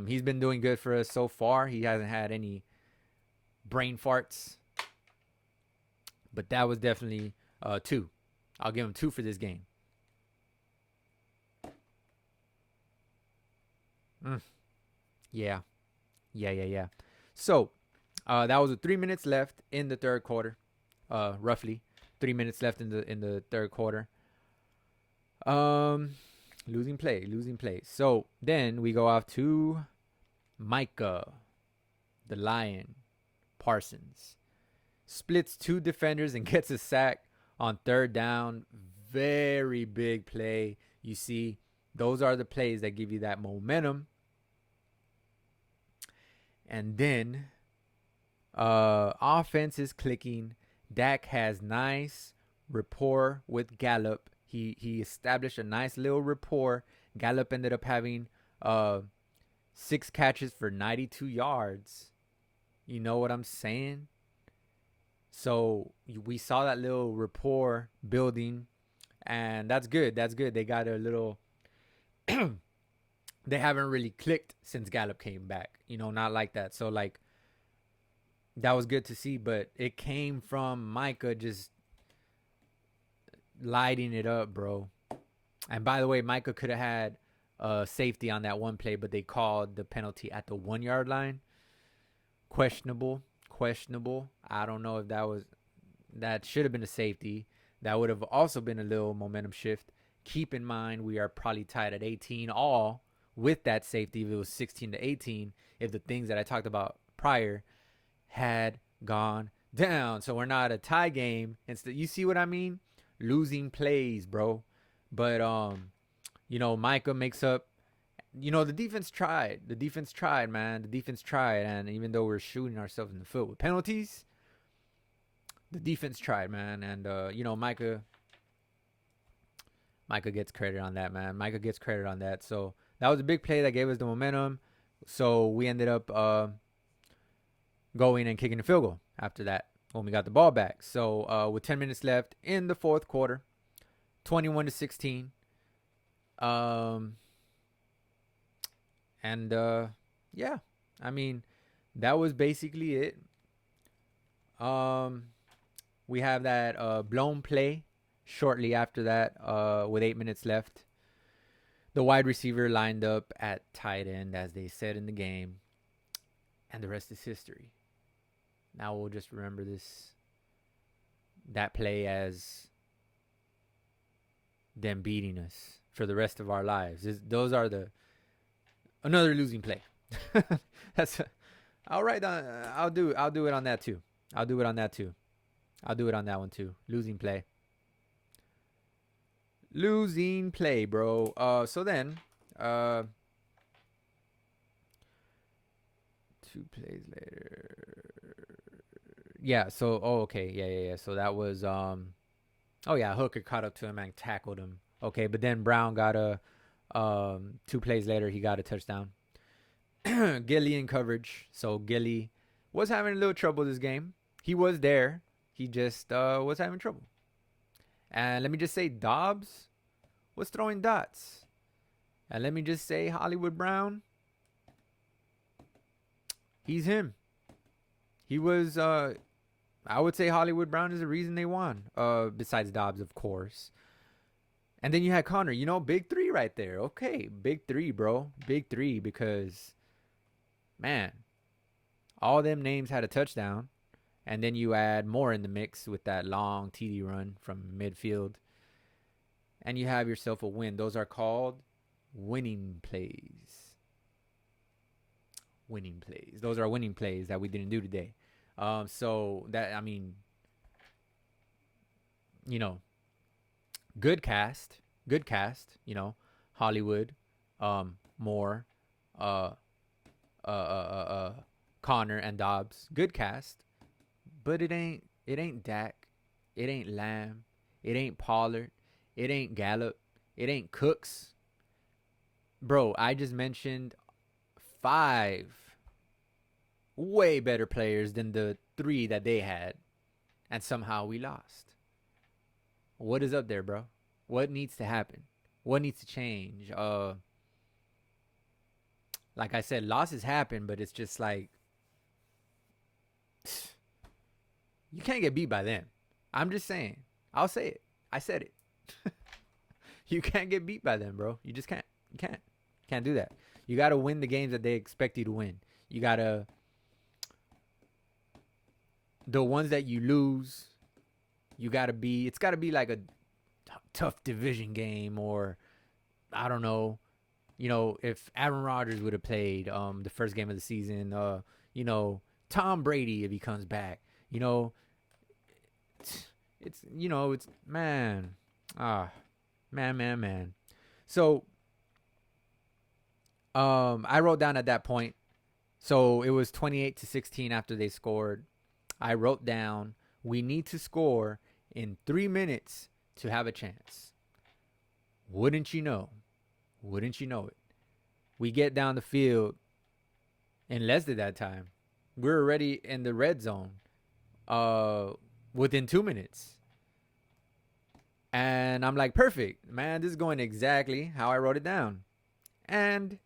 he's been doing good for us so far. He hasn't had any brain farts. But that was definitely 2. I'll give him 2 for this game. Yeah. So, that was 3 minutes left in the third quarter. Roughly 3 minutes left in the third quarter. Losing play. So then we go off to Micah, the Lion, Parsons. Splits 2 defenders and gets a sack on 3rd down. Very big play. You see, those are the plays that give you that momentum. And then offense is clicking. Dak has nice rapport with Gallup. He established a nice little rapport. Gallup ended up having 6 catches for 92 yards. You know what I'm saying? So we saw that little rapport building, and that's good. They got a little they haven't really clicked since Gallup came back. You know, not like that. So, like, that was good to see, but it came from Micah just lighting it up, bro. And by the way, Micah could have had safety on that one play, but they called the penalty at the 1-yard line. Questionable. I don't know if that should have been a safety. That would have also been a little momentum shift. Keep in mind, we are probably tied at 18 all with that safety. If it was 16-18, if the things that I talked about prior had gone down. So we're not a tie game. Instead, you see what I mean? Losing plays, bro. But you know, Micah makes up. You know, the defense tried. Man. The defense tried. And even though we're shooting ourselves in the foot with penalties, the defense tried, man. And, you know, Micah gets credit on that, man. Micah gets credit on that. So that was a big play that gave us the momentum. So we ended up going and kicking the field goal after that when we got the ball back. So with 10 minutes left in the fourth quarter, 21-16. Yeah, I mean, that was basically it. We have that blown play shortly after that with 8 minutes left. The wide receiver lined up at tight end, as they said in the game, and the rest is history. Now we'll just remember that play as them beating us for the rest of our lives. Those are another losing play. I'll write down. I'll do it on that too. I'll do it on that one too. Losing play, bro. So then, 2 plays later. Yeah. So, okay. Yeah. So that was Hooker caught up to him and tackled him. Okay, but then Brown got 2 plays later, he got a touchdown. Gilly in coverage. So Gilly was having a little trouble this game. He was there. He just was having trouble. And let me just say, Dobbs was throwing dots. And let me just say, Hollywood Brown, he's him. He was, I would say Hollywood Brown is the reason they won. Besides Dobbs, of course. And then you had Connor, big three right there. Okay, big three, bro. Big three because, man, all them names had a touchdown. And then you add more in the mix with that long TD run from midfield. And you have yourself a win. Those are called winning plays. Winning plays. Those are winning plays that we didn't do today. So that, I mean, good cast, Hollywood, Moore, Connor and Dobbs, good cast, but it ain't Dak, it ain't Lamb, it ain't Pollard, it ain't Gallup, it ain't Cooks. Bro, I just mentioned 5 way better players than the 3 that they had, and somehow we lost. What is up there, bro? What needs to happen? What needs to change? Like I said, losses happen, but it's just like you can't get beat by them. I'm just saying. I'll say it. I said it. You can't get beat by them, bro. You just can't. You can't do that. You got to win the games that they expect you to win. You got to, the ones that you lose, it's got to be like a tough division game, or I don't know, if Aaron Rodgers would have played the first game of the season, Tom Brady if he comes back, it's man. So I wrote down at that point, so it was 28-16 after they scored. I wrote down, we need to score in 3 minutes to have a chance. Wouldn't you know it? We get down the field in less than that time. We're already in the red zone within 2 minutes. And I'm like, perfect, man, this is going exactly how I wrote it down. And,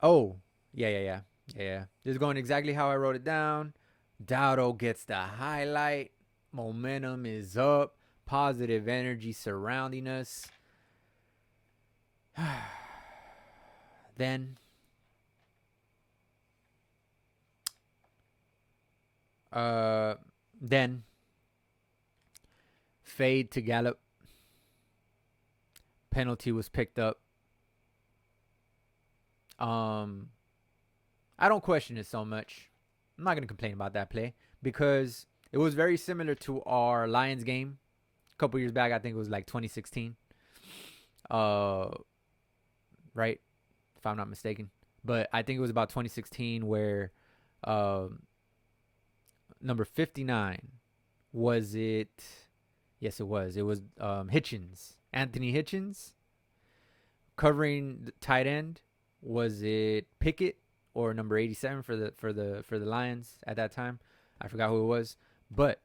yeah. This is going exactly how I wrote it down. Dowdo gets the highlight. Momentum is up. Positive energy surrounding us. Then fade to Gallup. Penalty was picked up. I don't question it so much. I'm not going to complain about that play because it was very similar to our Lions game a couple years back. I think it was like 2016. Right? If I'm not mistaken. But I think it was about 2016 where number 59, was it? Yes, it was. It was Hitchens. Anthony Hitchens covering the tight end. Was it Pickett or number 87 for the Lions at that time? I forgot who it was. But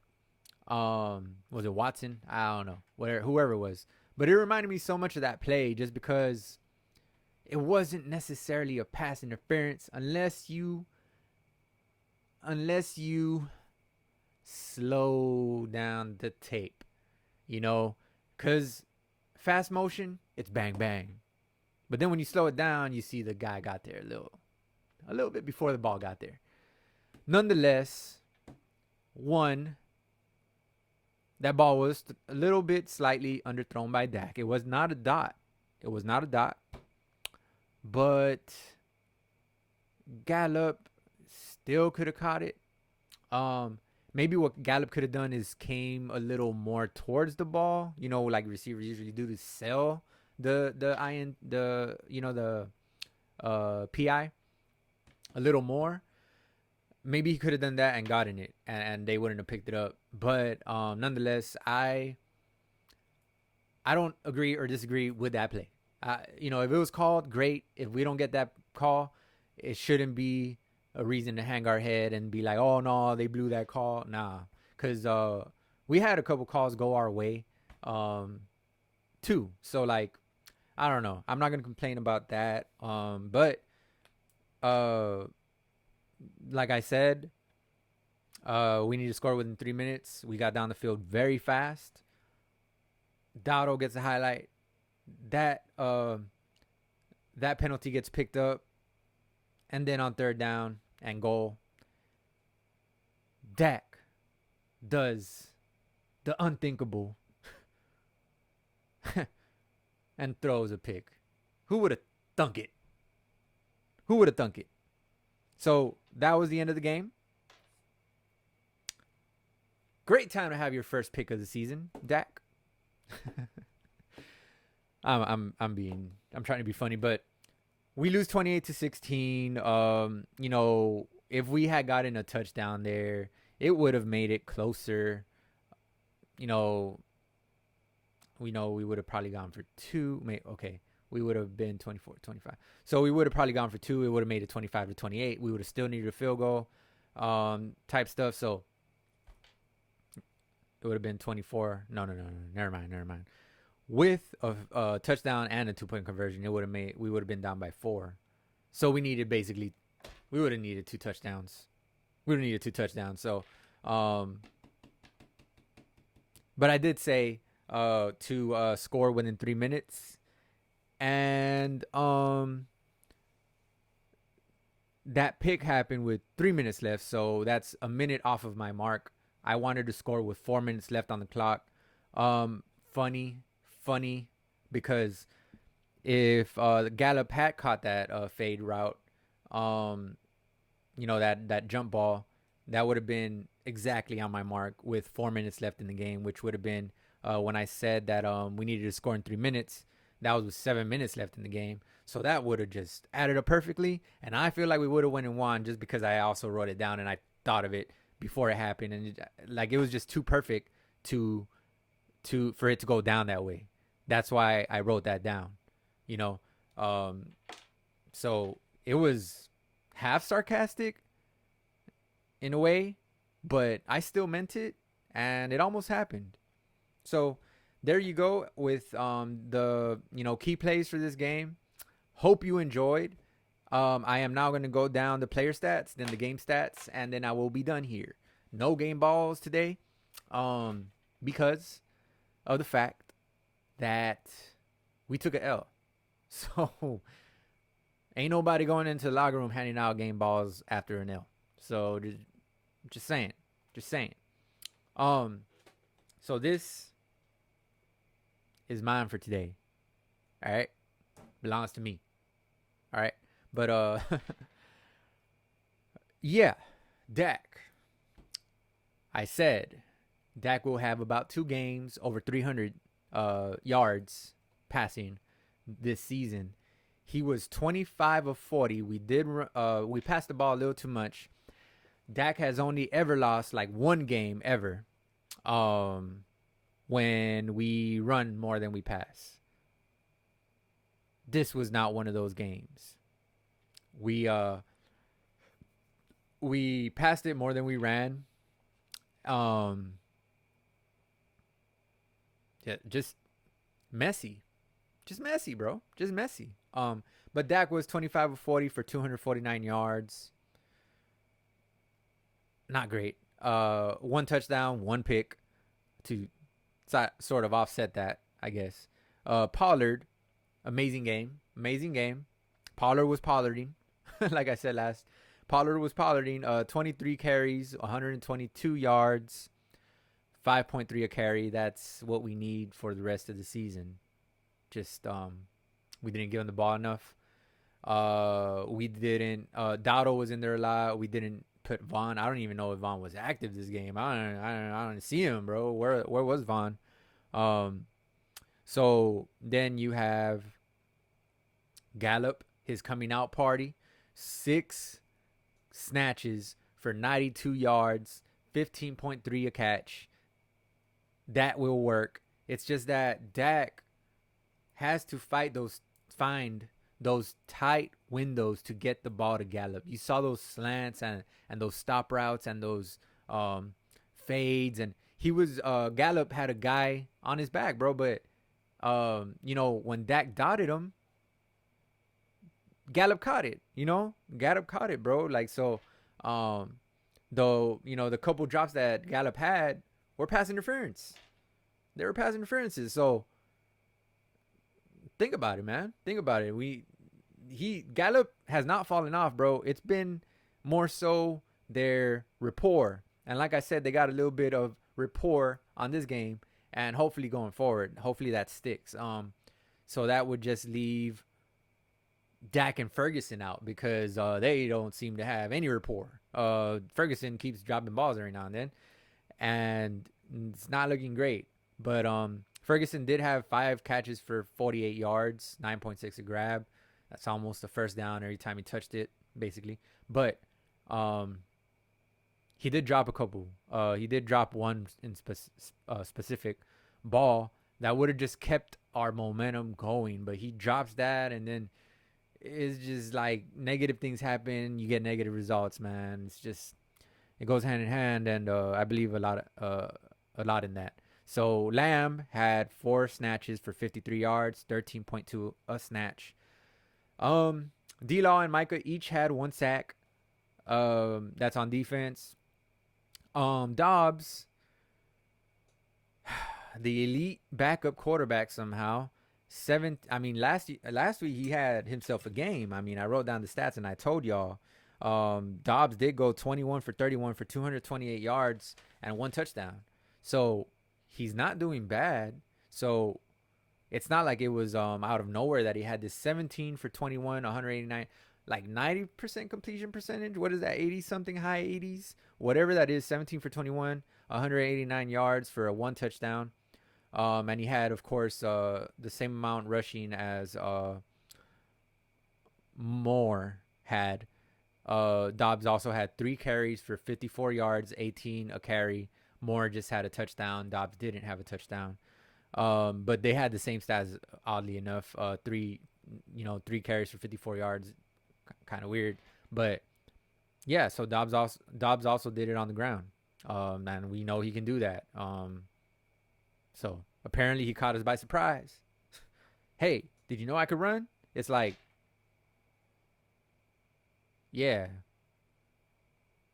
was it Watson? I don't know. Whoever it was. But it reminded me so much of that play just because it wasn't necessarily a pass interference unless you slow down the tape. Because fast motion, it's bang bang. But then when you slow it down, you see the guy got there a little bit before the ball got there. Nonetheless, that ball was a little bit slightly underthrown by Dak. It was not a dot. But Gallup still could have caught it. Maybe what Gallup could have done is came a little more towards the ball, like receivers usually do to sell the PI a little more. Maybe he could have done that and gotten it, and they wouldn't have picked it up. But nonetheless, I don't agree or disagree with that play. If it was called, great. If we don't get that call, it shouldn't be a reason to hang our head and be like, oh no, they blew that call. Nah, because we had a couple calls go our way. too. So like, I don't know. I'm not gonna complain about that. But uh, like I said, we need to score within 3 minutes. We got down the field very fast. Dowdle gets a highlight. That that penalty gets picked up, and then on third down and goal, Dak does the unthinkable and throws a pick. Who would have thunk it? Who would have thunk it? So that was the end of the game. Great time to have your first pick of the season, Dak. I'm trying to be funny, but we lose 28-16. You know, if we had gotten a touchdown there, it would have made it closer. You know, we would have probably gone for two. Okay, we would have been 24-25. So we would have probably gone for two. It would have made it 25-28. We would have still needed a field goal, type stuff. So it would have been 24. No. Never mind. With a touchdown and a 2-point conversion, we would have been down by 4. So we would have needed 2 touchdowns. So, but I did say to score within 3 minutes, and that pick happened with 3 minutes left. So that's a minute off of my mark. I wanted to score with 4 minutes left on the clock. Funny, because if Gallup had caught that fade route, you know, that jump ball, that would have been exactly on my mark with 4 minutes left in the game, which would have been when I said that we needed to score in 3 minutes. That was with 7 minutes left in the game. So that would have just added up perfectly. And I feel like we would have won and won just because I also wrote it down and I thought of it before it happened. And it was just too perfect for it to go down that way. That's why I wrote that down, you know. So it was half sarcastic in a way, but I still meant it, and it almost happened. So there you go with the key plays for this game. Hope you enjoyed. I am now going to go down the player stats, then the game stats, and then I will be done here. No game balls today, because of the fact that we took an L. So ain't nobody going into the locker room handing out game balls after an L. So just saying. So this is mine for today. All right, belongs to me. All right, but yeah, Dak. I said Dak will have about 2 games over 300 yards passing this season. He was 25 of 40. We passed the ball a little too much. Dak has only ever lost like 1 game ever when we run more than we pass. This was not one of those games. We passed it more than we ran. Yeah, just messy, bro. Just messy. But Dak was 25 of 40 for 249 yards. Not great. 1 touchdown, 1 pick to sort of offset that, I guess. Pollard, amazing game. Pollard was pollarding, like I said last. Pollard was pollarding. 23 carries, 122 yards. 5.3 a carry. That's what we need for the rest of the season. Just we didn't give him the ball enough. We didn't. Dowdle was in there a lot. We didn't put Vaughn. I don't even know if Vaughn was active this game. I don't see him, bro. Where was Vaughn? So then you have Gallup, his coming out party, 6 snatches for 92 yards, 15.3 a catch. That will work. It's just that Dak has to find those tight windows to get the ball to Gallup. You saw those slants and those stop routes and those fades, and he was Gallup had a guy on his back, bro. But when Dak dotted him, Gallup caught it. Gallup caught it, bro. Like, so, though, the couple drops that Gallup had were pass interference. They were pass interferences. So think about it, man. Think about it. Gallup has not fallen off, bro. It's been more so their rapport. And like I said, they got a little bit of rapport on this game, and hopefully going forward, hopefully that sticks. So that would just leave Dak and Ferguson out because they don't seem to have any rapport. Ferguson keeps dropping balls every now and then, and it's not looking great. But Ferguson did have 5 catches for 48 yards, 9.6 a grab. That's almost a first down every time he touched it, basically. But he did drop a couple. He did drop one in specific ball that would have just kept our momentum going. But he drops that, and then it's just like negative things happen. You get negative results, man. It's just, it goes hand in hand, and I believe a lot in that. So Lamb had 4 snatches for 53 yards, 13.2 a snatch. D-Law and Micah each had 1 sack. That's on defense. Dobbs, the elite backup quarterback somehow. Last week he had himself a game. I wrote down the stats and I told y'all. Dobbs did go 21 for 31 for 228 yards and 1 touchdown. So he's not doing bad. So it's not like it was out of nowhere that he had this 17 for 21, 189, like 90% completion percentage. What is that? 80 something, high 80s, whatever that is. 17 for 21, 189 yards for a 1 touchdown. And he had, of course, the same amount rushing as Moore had. Dobbs also had 3 carries for 54 yards, 18 a carry. Moore just had a touchdown. Dobbs didn't have a touchdown. But they had the same stats, oddly enough. 3 carries for 54 yards. Kind of weird. But yeah, so Dobbs also did it on the ground. And we know he can do that. So apparently he caught us by surprise. Hey, did you know I could run? It's like, yeah,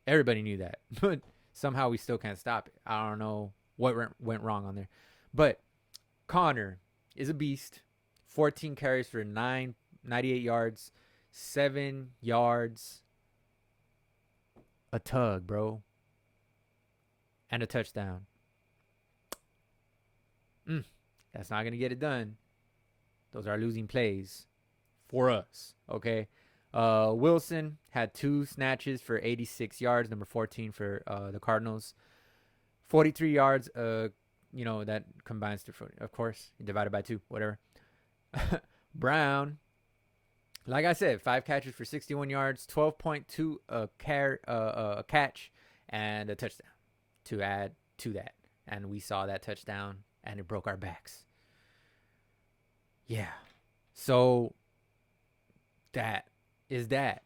everybody knew that, but somehow we still can't stop it. I don't know what went wrong on there. But Connor is a beast. 14 carries for 98 yards, 7 yards, a tug, bro, and a touchdown. That's not going to get it done. Those are losing plays for us, okay? Wilson had 2 snatches for 86 yards, number 14 for the Cardinals. 43 yards, that combines to, of course, divided by 2, whatever. Brown, like I said, 5 catches for 61 yards, 12.2 a catch, and a touchdown to add to that. And we saw that touchdown, and it broke our backs. Yeah. So that is that.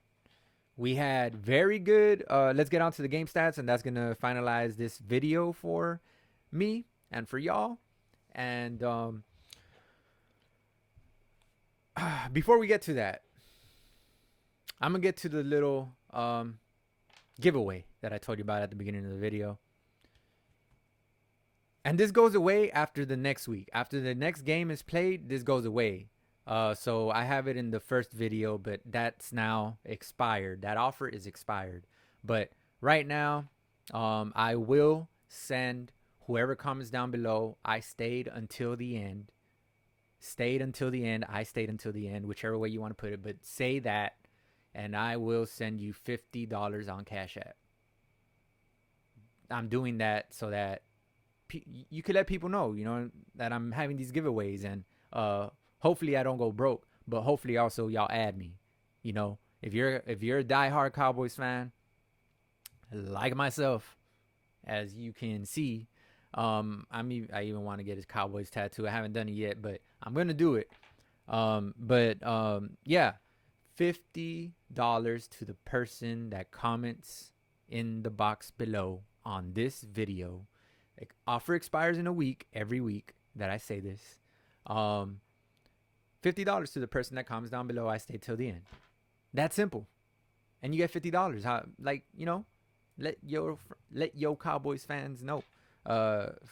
We had very good. Let's get on to the game stats, and that's going to finalize this video for me and for y'all. And before we get to that, I'm going to get to the little giveaway that I told you about at the beginning of the video. And this goes away after the next week. After the next game is played, this goes away. So I have it in the first video, but that's now expired. That offer is expired. But right now, I will send whoever comments down below, I stayed until the end. Stayed until the end. I stayed until the end, whichever way you want to put it. But say that, and I will send you $50 on Cash App. I'm doing that so that you could let people know, that I'm having these giveaways, and hopefully I don't go broke, but hopefully also y'all add me. If you're a diehard Cowboys fan, like myself, as you can see, I even want to get his Cowboys tattoo. I haven't done it yet, but I'm gonna do it. Yeah, $50 to the person that comments in the box below on this video. Offer expires in a week, every week that I say this. Um, $50 to the person that comments down below. I stay till the end. That's simple, and you get $50. How, like, let your Cowboys fans know.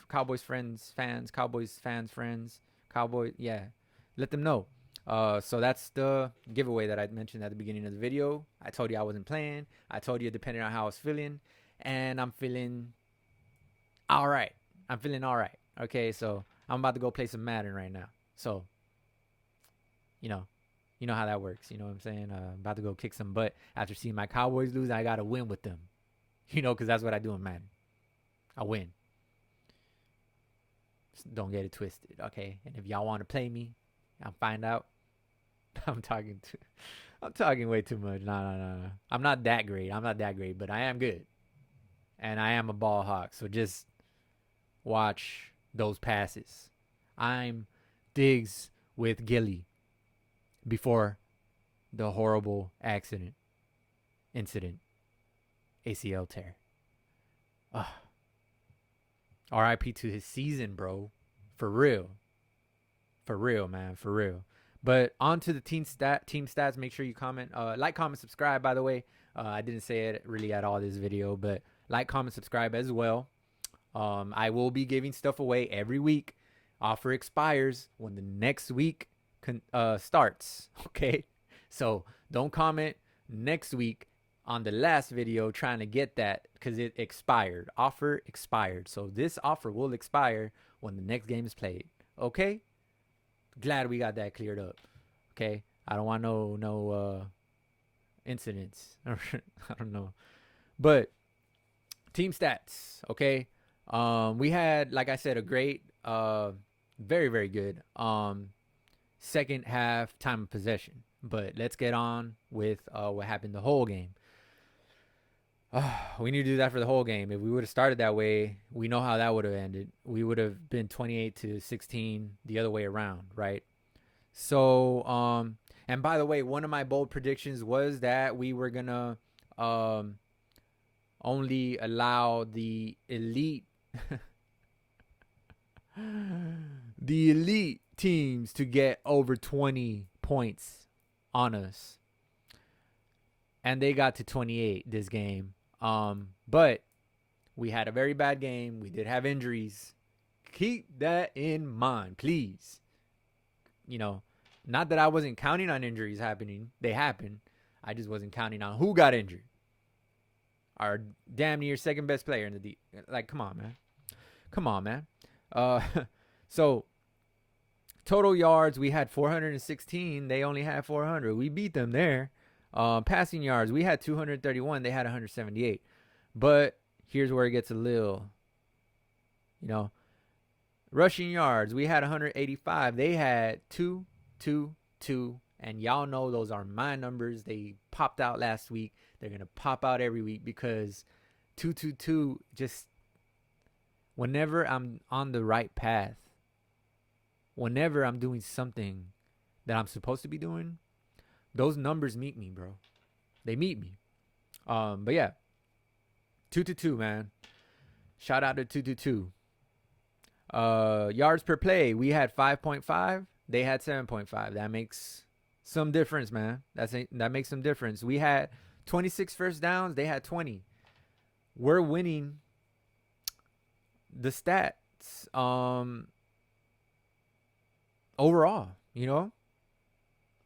Cowboys fans, Cowboys fans, friends, Cowboy, yeah, let them know. So that's the giveaway that I mentioned at the beginning of the video. I told you I wasn't playing. I told you depending on how I was feeling, and I'm feeling all right. I'm feeling all right. Okay, so I'm about to go play some Madden right now. So, you know, you know how that works. You know what I'm saying? I'm about to go kick some butt after seeing my Cowboys lose. I gotta win with them. Because that's what I do in Madden. I win. Just don't get it twisted, okay? And if y'all want to play me, I'll find out. I'm talking way too much. No. I'm not that great. But I am good. And I am a ball hawk. So just watch those passes. I'm Diggs with Gilly before the horrible incident, ACL tear. RIP to his season, bro. For real, man, for real. But on to the team stats. Make sure you comment, like, comment, subscribe. By the way, I didn't say it really at all this video, but like, comment, subscribe as well. I will be giving stuff away every week. Offer expires when the next week starts. Okay, so don't comment next week on the last video trying to get that because it expired. Offer expired. So this offer will expire when the next game is played. Okay, glad we got that cleared up. Okay, I don't want no incidents. I don't know, but team stats. Okay, we had, like I said, a great, very, very good second half time of possession. But let's get on with what happened the whole game. We need to do that for the whole game. If we would have started that way, we know how that would have ended. We would have been 28-16 the other way around, right? So, and by the way, one of my bold predictions was that we were gonna only allow the elite teams to get over 20 points on us. And they got to 28 this game. But we had a very bad game. We did have injuries. Keep that in mind, please. Not that I wasn't counting on injuries happening. They happened. I just wasn't counting on who got injured. Our damn near second best player in the deep. Like, come on, man. So total yards, we had 416. They only had 400. We beat them there. Passing yards, we had 231. They had 178. But here's where it gets a little, rushing yards, we had 185. They had 222. And y'all know those are my numbers. They popped out last week. They're going to pop out every week because 222, just whenever I'm on the right path, whenever I'm doing something that I'm supposed to be doing, those numbers meet me, bro. They meet me. But yeah, 222, man. Shout out to 222. Yards per play, we had 5.5. They had 7.5. That makes some difference, man. That makes some difference. We had 26 first downs. They had 20. We're winning the stats overall,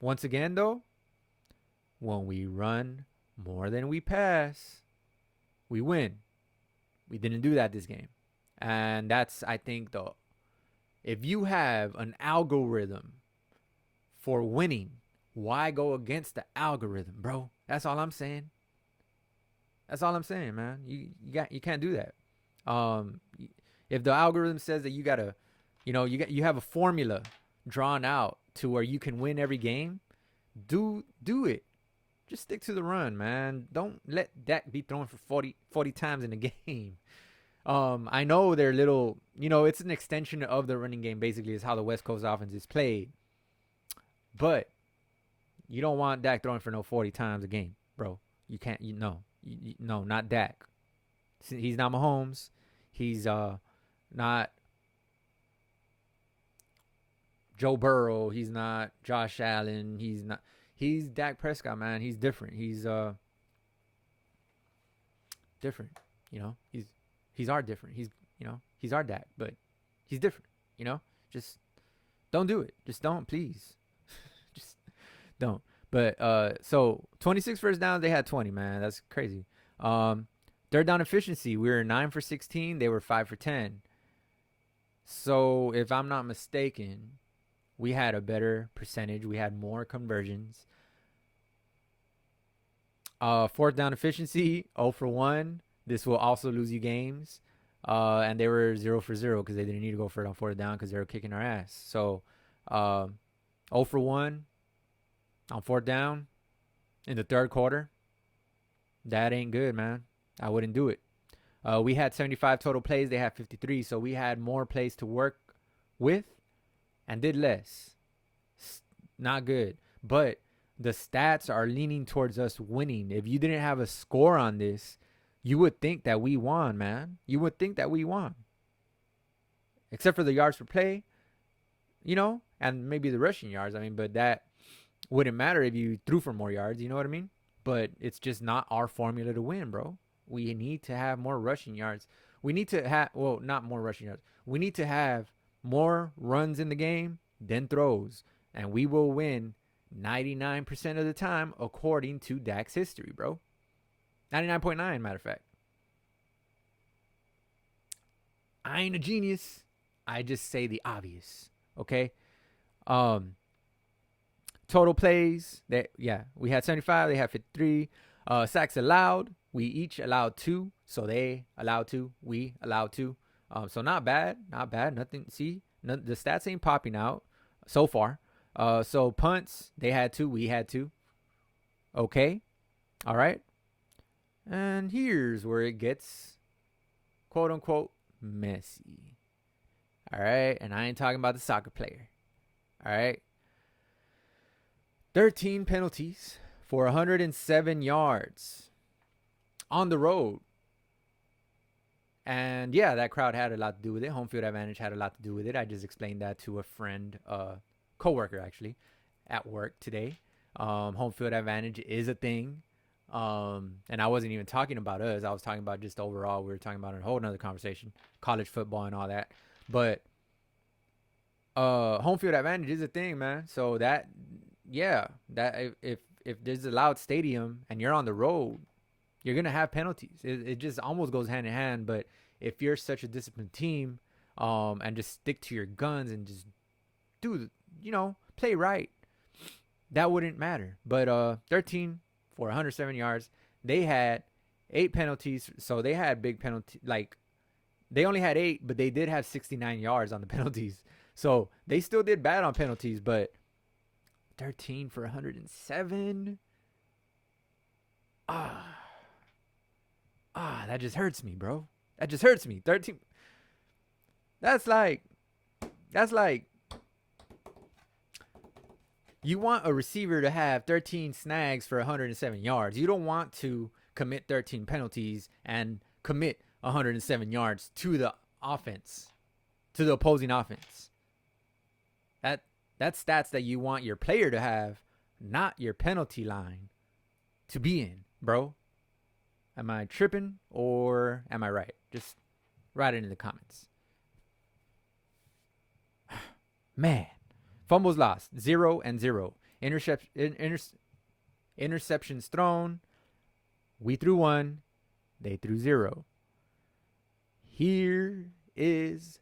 Once again, though, when we run more than we pass, we win. We didn't do that this game. And that's, I think, though, if you have an algorithm for winning, why go against the algorithm, bro? That's all I'm saying. Man. You can't do that. If the algorithm says that you gotta, you have a formula drawn out to where you can win every game, do it. Just stick to the run, man. Don't let Dak be thrown for 40 times in a game. I know they're little, it's an extension of the running game, basically, is how the West Coast offense is played. But you don't want Dak throwing for no 40 times a game, bro. You can't, no, not Dak. He's not Mahomes. He's not Joe Burrow. He's not Josh Allen. He's Dak Prescott, man. He's different. He's different. You know, he's our different. He's our Dak, but he's different. You know, just don't do it. Just don't, please. Just don't. But so 26 first downs, they had 20, man. That's crazy. Third down efficiency, we were 9 for 16. They were 5 for 10. So if I'm not mistaken, we had a better percentage. We had more conversions. Fourth down efficiency, 0 for 1. This will also lose you games. And they were 0 for 0 because they didn't need to go for it on fourth down because they were kicking our ass. So 0 for 1 on fourth down in the third quarter. That ain't good, man. I wouldn't do it. We had 75 total plays. They had 53. So we had more plays to work with and did less. Not good. But the stats are leaning towards us winning. If you didn't have a score on this, you would think that we won, man. You would think that we won. Except for the yards per play, you know, and maybe the rushing yards. I mean, but that wouldn't matter if you threw for more yards. You know what I mean? But it's just not our formula to win, bro. We need to have more rushing yards. We need to have, well, not more rushing yards. We need to have more runs in the game than throws. And we will win 99% of the time according to Dak's history, bro. 99.9, matter of fact. I ain't a genius. I just say the obvious. Okay? Total plays, we had 75, they had 53. Sacks allowed, we each allowed 2. So they allowed 2, we allowed 2. So not bad. Nothing. See, the stats ain't popping out so far. So punts, they had 2, we had 2. Okay. All right. And here's where it gets, quote unquote, messy. All right. And I ain't talking about the soccer player. All right. 13 penalties for 107 yards on the road. And yeah, that crowd had a lot to do with it. Home field advantage had a lot to do with it. I just explained that to a friend, coworker actually, at work today. Home field advantage is a thing. And I wasn't even talking about us. I was talking about just overall. We were talking about a whole nother conversation, college football and all that. But home field advantage is a thing, man. So that if there's a loud stadium and you're on the road, you're gonna have penalties. It just almost goes hand in hand. But if you're such a disciplined team, and just stick to your guns and just play right, that wouldn't matter. But 13 for 107 yards. They had 8 penalties, so they had big penalty. Like, they only had 8, but they did have 69 yards on the penalties. So they still did bad on penalties, but 13 for 107. That just hurts me, bro. That just hurts me. 13. That's like you want a receiver to have 13 snags for 107 yards. You don't want to commit 13 penalties and commit 107 yards to the offense, to the opposing offense. That's stats that you want your player to have, not your penalty line to be in, bro. Am I tripping or am I right? Just write it in the comments. Man. Fumbles lost, 0 and 0. Interceptions thrown. We threw 1. They threw 0. Here is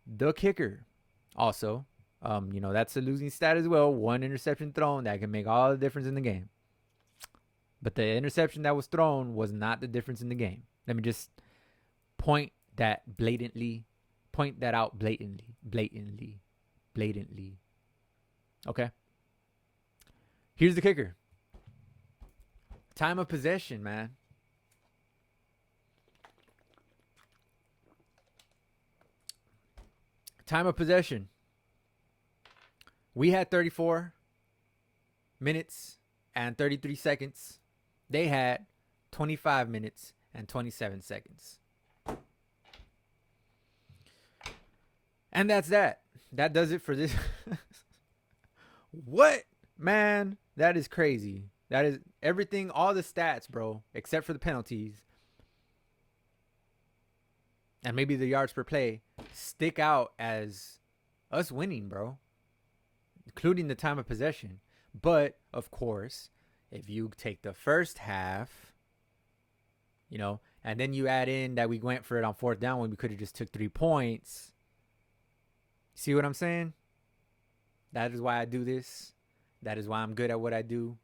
the kicker. Also, that's a losing stat as well. 1 interception thrown, that can make all the difference in the game. But the interception that was thrown was not the difference in the game. Let me just point that out blatantly. Okay. Here's the kicker. Time of possession, man. Time of possession. We had 34 minutes and 33 seconds. They had 25 minutes and 27 seconds. And that's that. That does it for this. What? Man, that is crazy. That is everything, all the stats, bro, except for the penalties and maybe the yards per play, stick out as us winning, bro, including the time of possession. But, of course, if you take the first half, and then you add in that we went for it on fourth down when we could have just took 3 points. See what I'm saying? That is why I do this. That is why I'm good at what I do.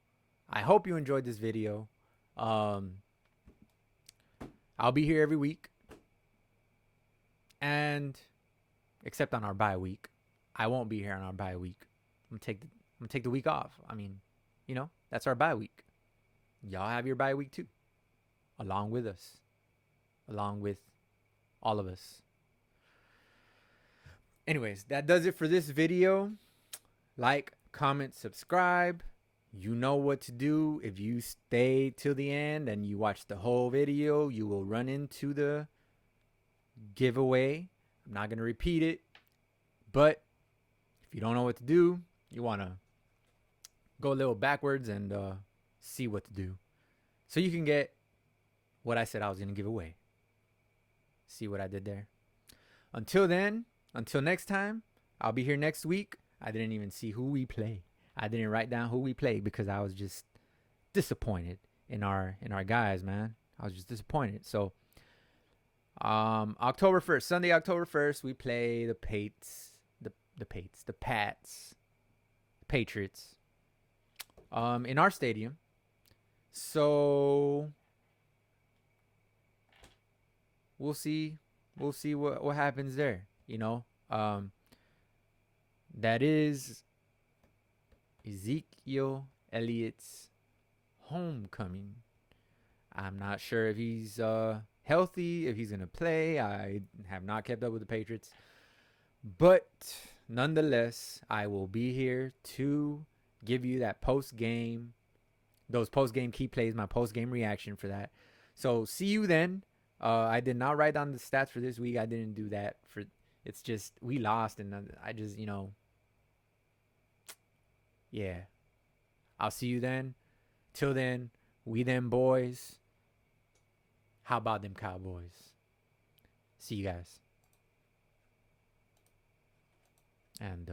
I hope you enjoyed this video. I'll be here every week. And except on our bye week. I won't be here on our bye week. I'm gonna take the week off. I mean, that's our bye week. Y'all have your bye week too. Along with us. Along with all of us. Anyways, that does it for this video. Like, comment, subscribe. You know what to do. If you stay till the end and you watch the whole video, you will run into the giveaway. I'm not going to repeat it. But if you don't know what to do, you want to go a little backwards and see what to do. So you can get what I said I was going to give away. See what I did there? Until then, until next time, I'll be here next week. I didn't even see who we play. I didn't write down who we played because I was just disappointed in our guys, man. I was just disappointed. So October 1st, Sunday, October 1st, we play the Patriots, in our stadium. So we'll see what happens there, that is Ezekiel Elliott's homecoming. I'm not sure if he's healthy, if he's going to play. I have not kept up with the Patriots. But nonetheless, I will be here to give you that those post-game key plays, my post-game reaction for that. So see you then. I did not write down the stats for this week. I didn't do that. It's just we lost, and I just, yeah. I'll see you then. Till then, we them boys. How about them Cowboys? See you guys. And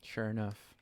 Sure enough.